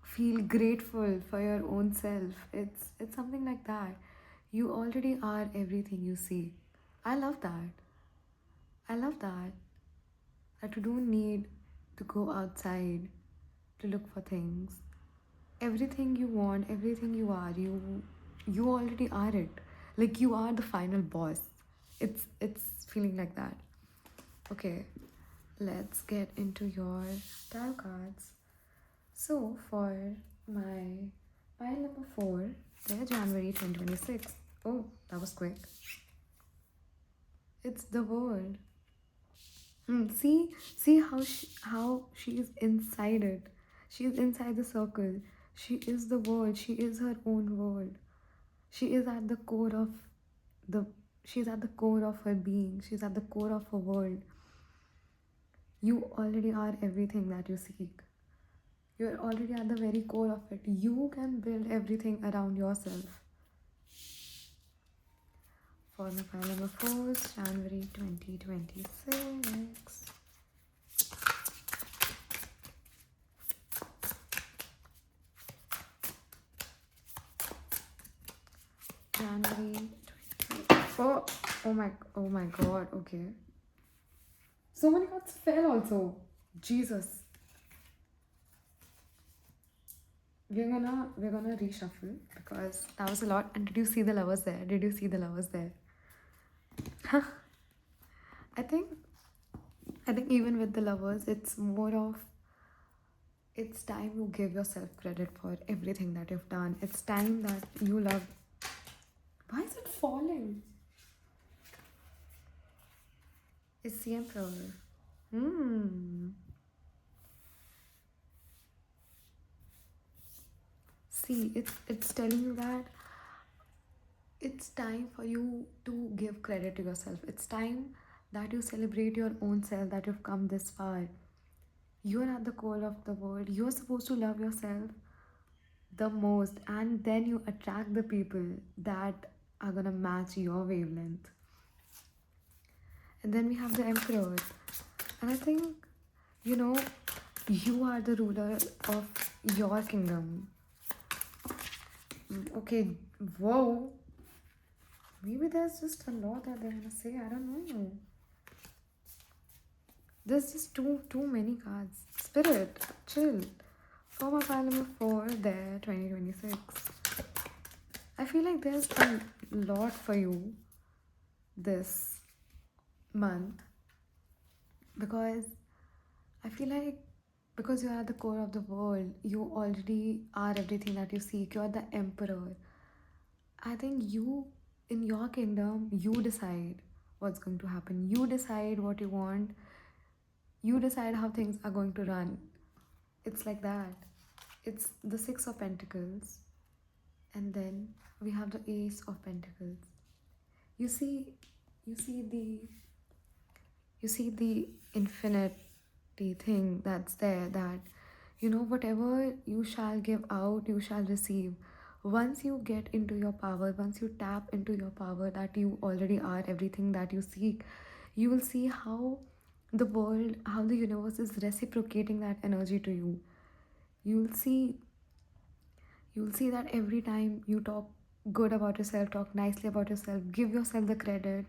feel grateful for your own self. It's something like that. You already are everything you see. I love that. I love that you don't need to go outside to look for things. Everything you want, everything you are, you already are it. Like, you are the final boss. It's feeling like that. Okay, let's get into your tarot cards. So for my pile number 4, there January 2026. Oh, that was quick. It's the world. See how she is inside it. She is inside the circle. She is the world. She is her own world. She is at the core of the. She's at the core of her being. She's at the core of her world. You already are everything that you seek. You're already at the very core of it. You can build everything around yourself. For my file number 4, January 2026. January 2024. Oh my god, okay. So many cards fell also. Jesus. We're gonna reshuffle because that was a lot. And did you see the lovers there? Did you see the lovers there? I think I think even with the lovers, it's more of it's time you give yourself credit for everything that you've done. It's time that you love. Why is it falling? It's the emperor. Hmm. See, it's telling you that it's time for you to give credit to yourself. It's time that you celebrate your own self, that you've come this far. You're at the core of the world. You're supposed to love yourself the most, and then you attract the people that are gonna match your wavelength. And then we have the emperor. And I think, you know, you are the ruler of your kingdom. Okay, whoa. Maybe there's just a lot that they're gonna say. I don't know. There's just too many cards. Spirit, chill. For my file number 4, there, 2026. I feel like there's a lot for you this month because I feel like because you're at the core of the world, you already are everything that you seek. You're the emperor. I think you, in your kingdom, you decide what's going to happen. You decide what you want. You decide how things are going to run. It's like that. It's the Six of Pentacles. And then we have the Ace of Pentacles. You see, you see the you see the infinity thing that's there, that whatever you shall give out, you shall receive. Once you get into your power, once you tap into your power, that you already are everything that you seek, you will see how the world, how the universe is reciprocating that energy to you. You'll see you'll see that every time you talk good about yourself, talk nicely about yourself, give yourself the credit,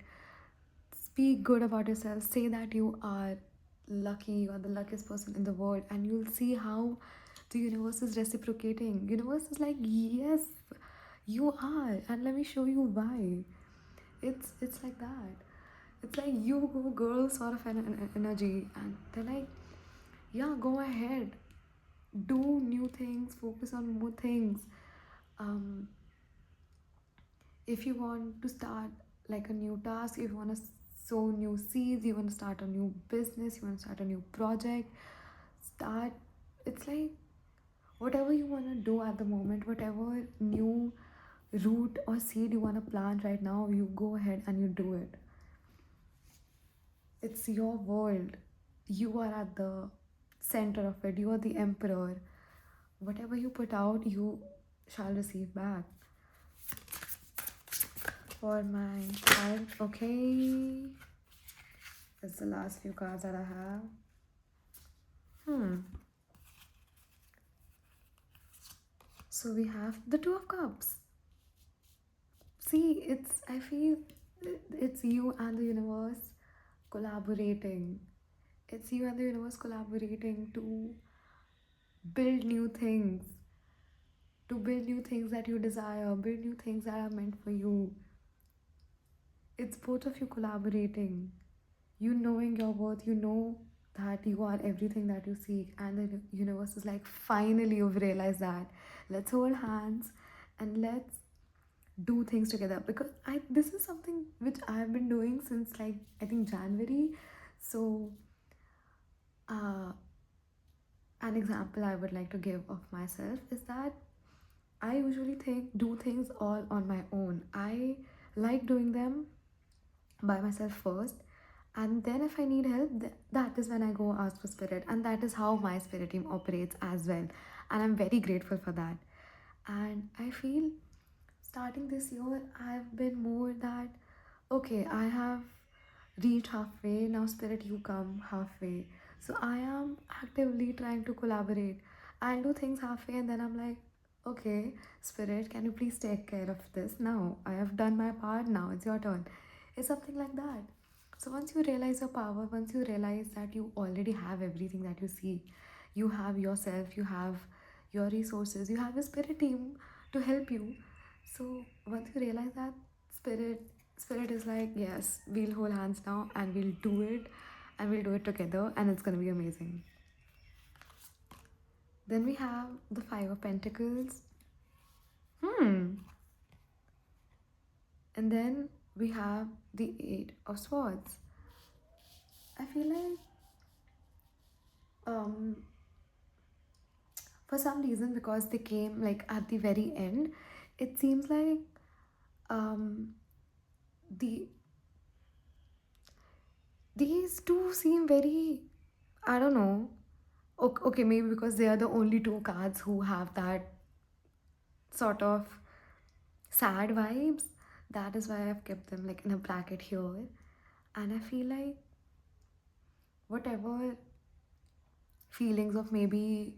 speak good about yourself, say that you are lucky, you are the luckiest person in the world, and you'll see how the universe is reciprocating. Universe is like, yes, you are, and let me show you why. It's like that. It's like you go girl sort of an energy, and they're like, yeah, go ahead, do new things, focus on more things. um if you want to start like a new task, if you want to sow new seeds, you want to start a new business, you want to start a new project, start. It's like whatever you want to do at the moment, whatever new root or seed you want to plant right now, you go ahead and you do it. It's your world. You are at the center of it. You are the emperor. Whatever you put out, you shall receive back. For my card, okay, it's the last few cards that I have. So we have the Two of Cups. See, I feel it's you and the universe collaborating. It's you and the universe collaborating to build new things, to build new things that you desire, build new things that are meant for you. It's both of you collaborating. You knowing your worth, you know that you are everything that you seek, and the universe is like, finally, you've realized that. Let's hold hands and let's do things together, because this is something which I've been doing since, like, I think January. So an example I would like to give of myself is that I usually do things all on my own. I like doing them by myself first, and then if I need help, that is when I go ask for spirit, and that is how my spirit team operates as well, and I'm very grateful for that. And I feel starting this year, I've been more that Okay, I have reached halfway. Now, Spirit, you come halfway. So I am actively trying to collaborate. I'll do things halfway and then I'm like, okay, Spirit, can you please take care of this? Now, I have done my part. Now it's your turn. It's something like that. So once you realize your power, once you realize that you already have everything that you seek, you have yourself, you have your resources, you have your spirit team to help you. So once you realize that, spirit spirit is like, yes, we'll hold hands now and we'll do it, and we'll do it together, and it's gonna be amazing. Then we have the Five of Pentacles. Hmm. And then we have the Eight of Swords. I feel like um for some reason, because they came like at the very end, it seems like um the these two seem very, I don't know. Okay, maybe because they are the only two cards who have that sort of sad vibes. That is why I've kept them like in a bracket here. And I feel like whatever feelings of maybe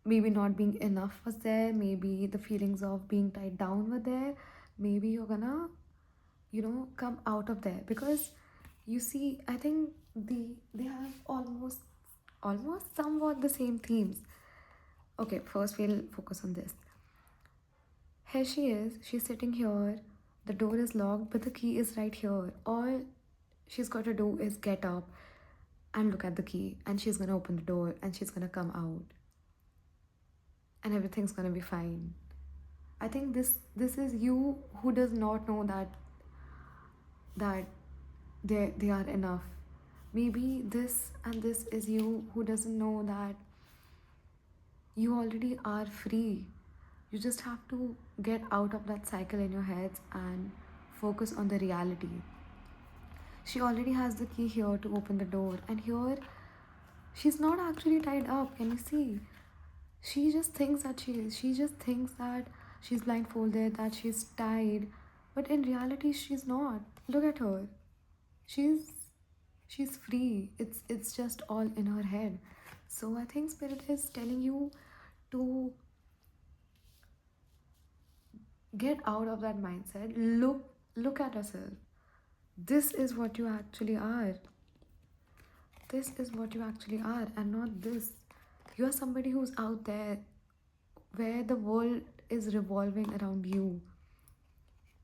not being enough was there, maybe the feelings of being tied down were there, maybe you're gonna, come out of there, because you see, I think they have almost somewhat the same themes. Okay, first we'll focus on this. Here she is, she's sitting here, the door is locked, but the key is right here. All she's got to do is get up and look at the key, and she's gonna open the door and she's gonna come out, and everything's gonna be fine. I think this is you who does not know that they are enough. Maybe this and this is you who doesn't know that you already are free. You just have to get out of that cycle in your heads and focus on the reality. She already has the key here to open the door, and here she's not actually tied up. Can you see? She just thinks that she is. She just thinks that she's blindfolded, that she's tied, but in reality, she's not. Look at her. She's she's free. It's just all in her head. So I think Spirit is telling you to get out of that mindset. Look at yourself. This is what you actually are. This is what you actually are, and not this. You are somebody who's out there where the world is revolving around you,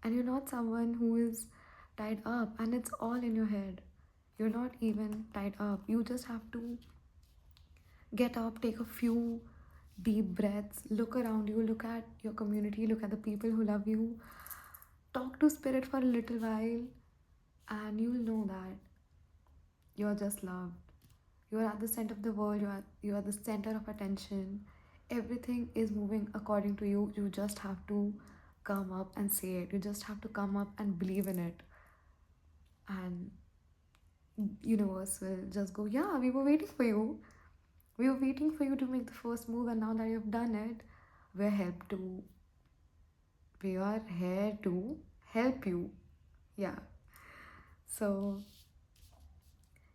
and you're not someone who is tied up and it's all in your head. You're not even tied up. You just have to get up, take a few deep breaths, look around you, look at your community, look at the people who love you, talk to spirit for a little while, and you'll know that you're just loved. You're at the center of the world, you are the center of attention. Everything is moving according to you. You just have to come up and say it. You just have to come up and believe in it. And universe will just go, yeah, we were waiting for you. We were waiting for you to make the first move, and now that you've done it, we're helped to we are here to help you. Yeah. So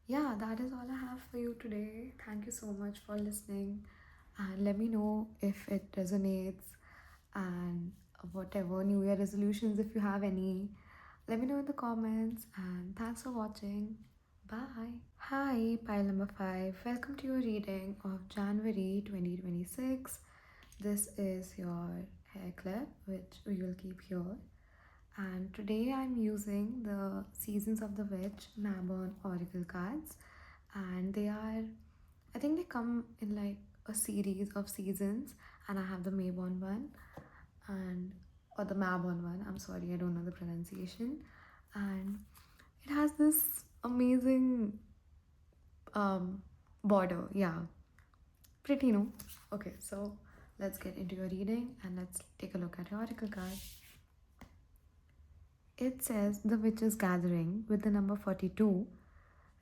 yeah, that is all I have for you today. Thank you so much for listening, and let me know if it resonates, and whatever New Year resolutions, if you have any, let me know in the comments. And thanks for watching. Bye. Hi, pile number 5. Welcome to your reading of January 2026. This is your hair clip, which we will keep here. And today I'm using the Seasons of the Witch Mabon Oracle cards, and I think they come in like a series of seasons, and I have the Mabon one, and or the Mabon one. I'm sorry, I don't know the pronunciation, and it has this amazing um border. Yeah, pretty, no? Okay, so let's get into your reading and let's take a look at your oracle card. It says the witches gathering with the number 42.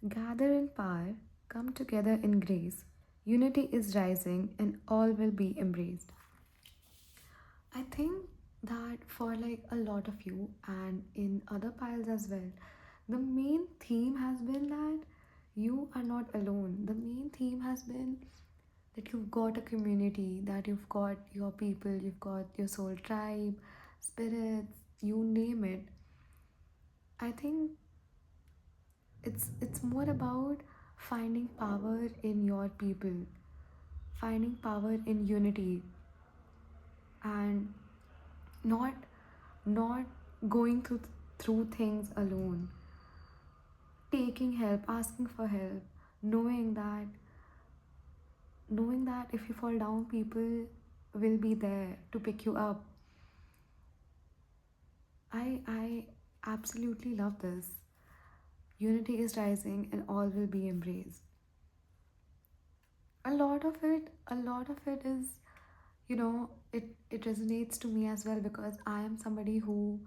Gather in power, come together in grace. Unity is rising and all will be embraced. I think that for like a lot of you and in other piles as well, the main theme has been that you are not alone. The main theme has been that you've got a community, that you've got your people, you've got your soul tribe, spirits, you name it. I think it's more about finding power in your people, finding power in unity, and not not going through things alone, taking help, asking for help, knowing that knowing that if you fall down, people will be there to pick you up. I absolutely love this. Unity is rising and all will be embraced. A lot of it is, it resonates to me as well because I am somebody who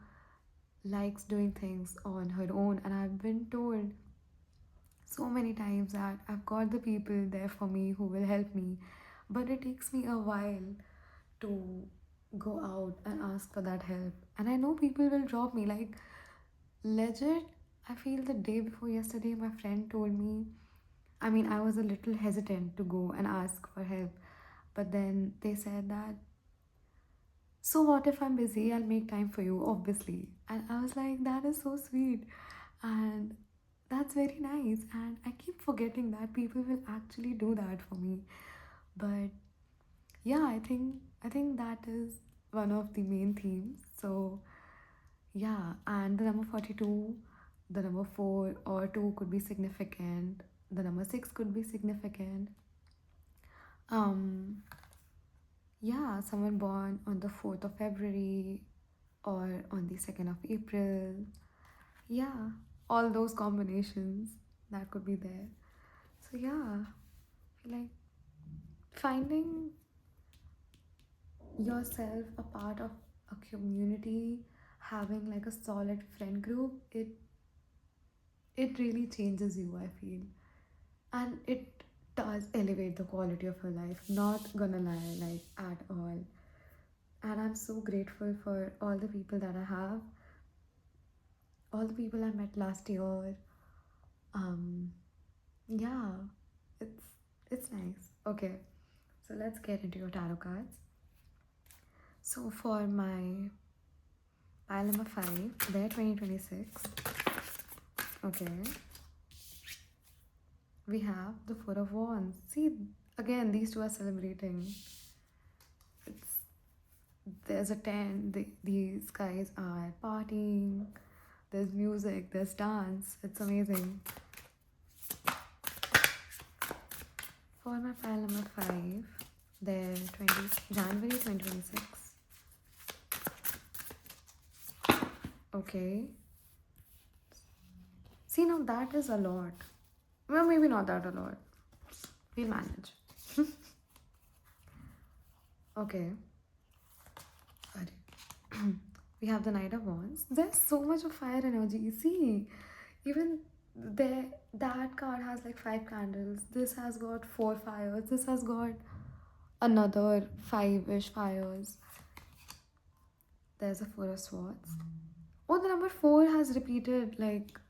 likes doing things on her own, and I've been told so many times that I've got the people there for me who will help me, but it takes me a while to go out and ask for that help. And I know people will drop me. Like, legit, I feel the day before yesterday, my friend told me, I mean, I was a little hesitant to go and ask for help, but then they said that, so what if I'm busy? I'll make time for you, obviously. And I was like, that is so sweet. And that's very nice. And I keep forgetting that people will actually do that for me. But yeah, I think that is one of the main themes. So yeah, and the number 42, the number 4 or 2 could be significant. The number 6 could be significant. Um yeah, someone born on the 4th of February or on the 2nd of April. Yeah, all those combinations that could be there. So yeah, I feel like finding yourself a part of a community, having like a solid friend group, it really changes you, I feel. And it does elevate the quality of your life, not gonna lie, like at all. And I'm so grateful for all the people that I have, all the people I met last year. Um, yeah, it's it's nice. Okay, so let's get into your tarot cards. So for my pile number 5, there 2026. Okay, we have the Four of Wands. See, again, these two are celebrating. It's there's a tent. These guys are partying. There's music. There's dance. It's amazing. For my pile number 5, there January 2026. Okay. See, now that is a lot. Well, maybe not that a lot. We'll manage. Okay. We have the Knight of Wands. There's so much of fire energy. See, even there, that card has like 5 candles. This has got 4 fires. This has got another 5-ish fires. There's a Four of Swords. Oh, the number 4 has repeated like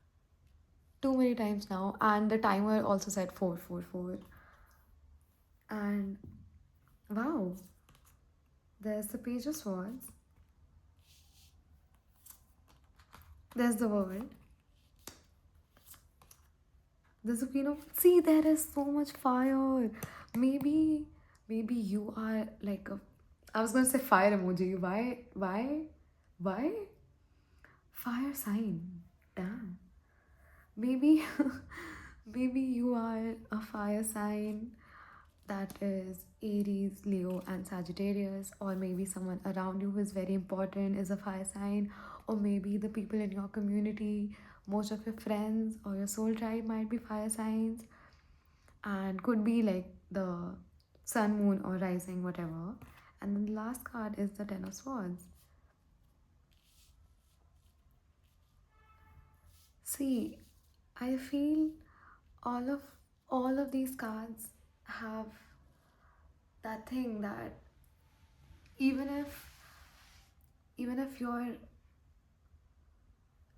too many times now, and the timer also said 444. And wow, there's the Page of Swords. There's the World. There's a Queen of. See, there is so much fire. Maybe you are like a. I was gonna say fire emoji. Why? Fire sign. Damn. Maybe, maybe you are a fire sign that is Aries, Leo, and Sagittarius, or maybe someone around you who is very important is a fire sign, or maybe the people in your community, most of your friends or your soul tribe might be fire signs, and could be like the sun, moon, or rising, whatever. And then the last card is the Ten of Swords. See, I feel all of all of these cards have that thing that even if even if you're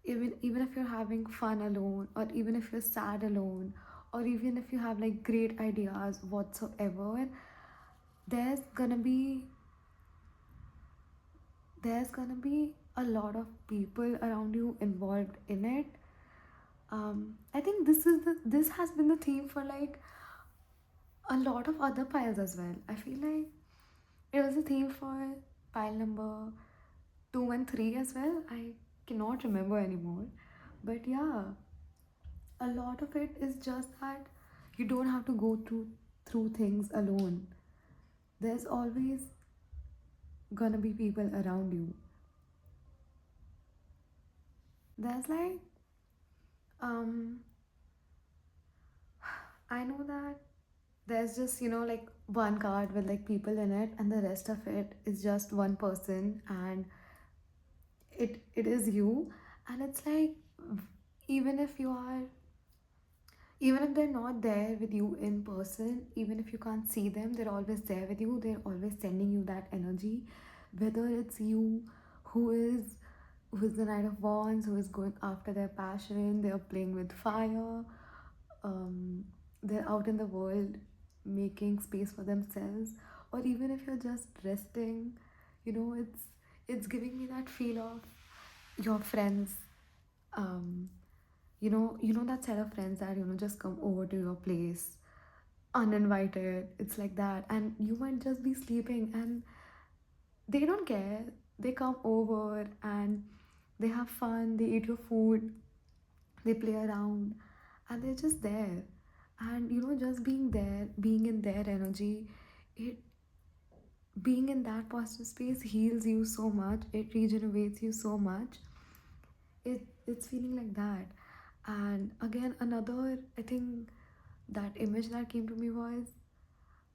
even if you're having fun alone, or even if you're sad alone, or even if you have like great ideas whatsoever, there's gonna be there's gonna be a lot of people around you involved in it. I think this has been the theme for like a lot of other piles as well. I feel like it was a theme for pile number 2 and 3 as well. I cannot remember anymore, but yeah, a lot of it is just that you don't have to go through things alone. There's always gonna be people around you. There's like um I know that there's just, like one card with like people in it, and the rest of it is just one person, and it is you. And it's like, even if you are even if they're not there with you in person, even if you can't see them, they're always there with you. They're always sending you that energy, whether it's you who is the Knight of Wands, who is going after their passion, they're playing with fire, um, they're out in the world making space for themselves, or even if you're just resting, it's giving me that feel of your friends. um, that set of friends that just come over to your place uninvited. It's like that, and you might just be sleeping, and they don't care. They come over and they have fun, they eat your food, they play around, and they're just there. And just being there, being in their energy, it being in that positive space heals you so much, it regenerates you so much. It's feeling like that. And again, another, I think, that image that came to me was,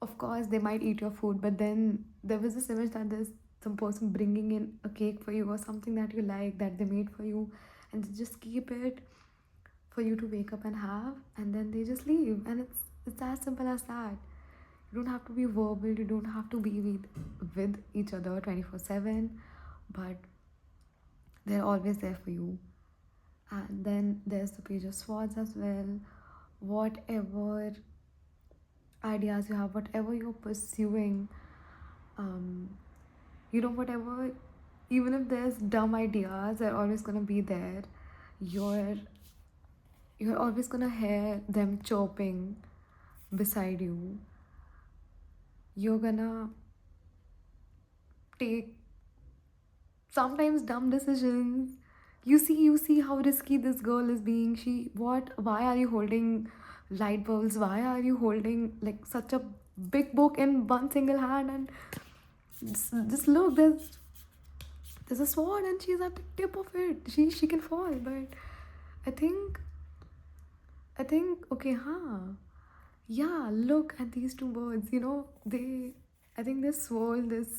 of course they might eat your food, but then there was this image that there's some person bringing in a cake for you, or something that you like that they made for you, and they just keep it for you to wake up and have, and then they just leave. And it's as simple as that. You don't have to be verbal, you don't have to be with each other 24/7, but they're always there for you. And then there's the Page of Swords as well. Whatever ideas you have, whatever you're pursuing, um, whatever, even if there's dumb ideas, they're always gonna be there. You're you're always gonna hear them chirping beside you. You're gonna take sometimes dumb decisions. You see how risky this girl is being. Why are you holding light bulbs? Why are you holding like such a big book in one single hand? And just look, there's a sword and she's at the tip of it. She can fall. But i think okay, yeah, look at these two birds. They I think they swirl this.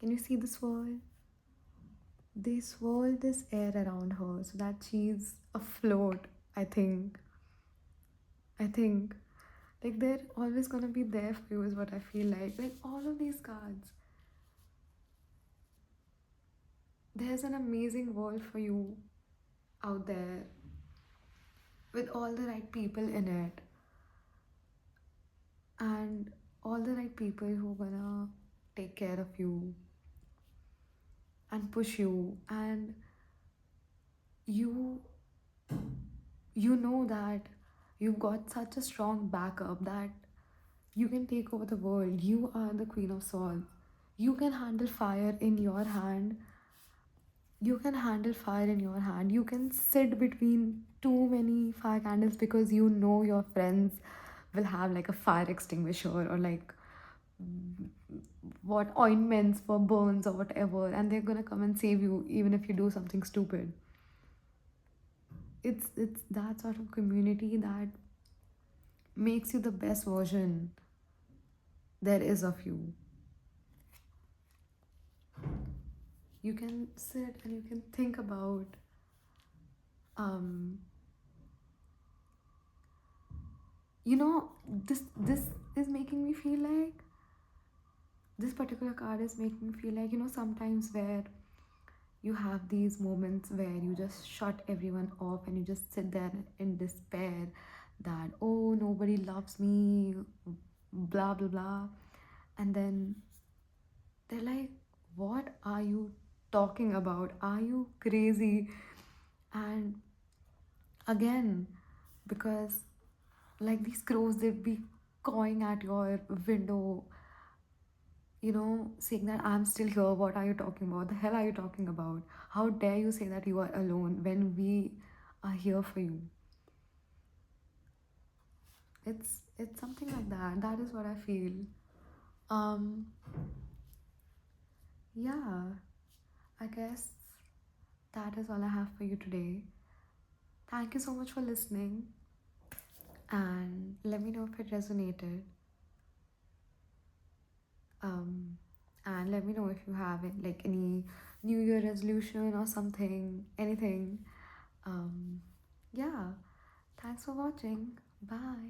Can you see the swirl? They swirl this air around her so that she's afloat. I think. I think. Like, they're always gonna be there for you, is what I feel like. Like, all of these cards. There's an amazing world for you out there with all the right people in it. And all the right people who are gonna take care of you and push you. And you you know that you've got such a strong backup that you can take over the world. You are the Queen of Swords. You can handle fire in your hand. You can handle fire in your hand. You can sit between too many fire candles because your friends will have like a fire extinguisher, or like what ointments for burns or whatever, and they're gonna come and save you even if you do something stupid. It's that sort of community that makes you the best version there is of you. You can sit and you can think about, um this is making me feel like, this particular card is making me feel like, sometimes where you have these moments where you just shut everyone off and you just sit there in despair that, oh, nobody loves me, blah blah blah. And then they're like, what are you talking about? Are you crazy? And again, because like these crows, they'd be cawing at your window, saying that I'm still here. What are you talking about? The hell are you talking about? How dare you say that you are alone when we are here for you? It's something like that. That is what I feel. Um, yeah, I guess that is all I have for you today. Thank you so much for listening, and let me know if it resonated. Um, and let me know if you have it, like any New Year resolution or something, anything. Yeah, thanks for watching. Bye.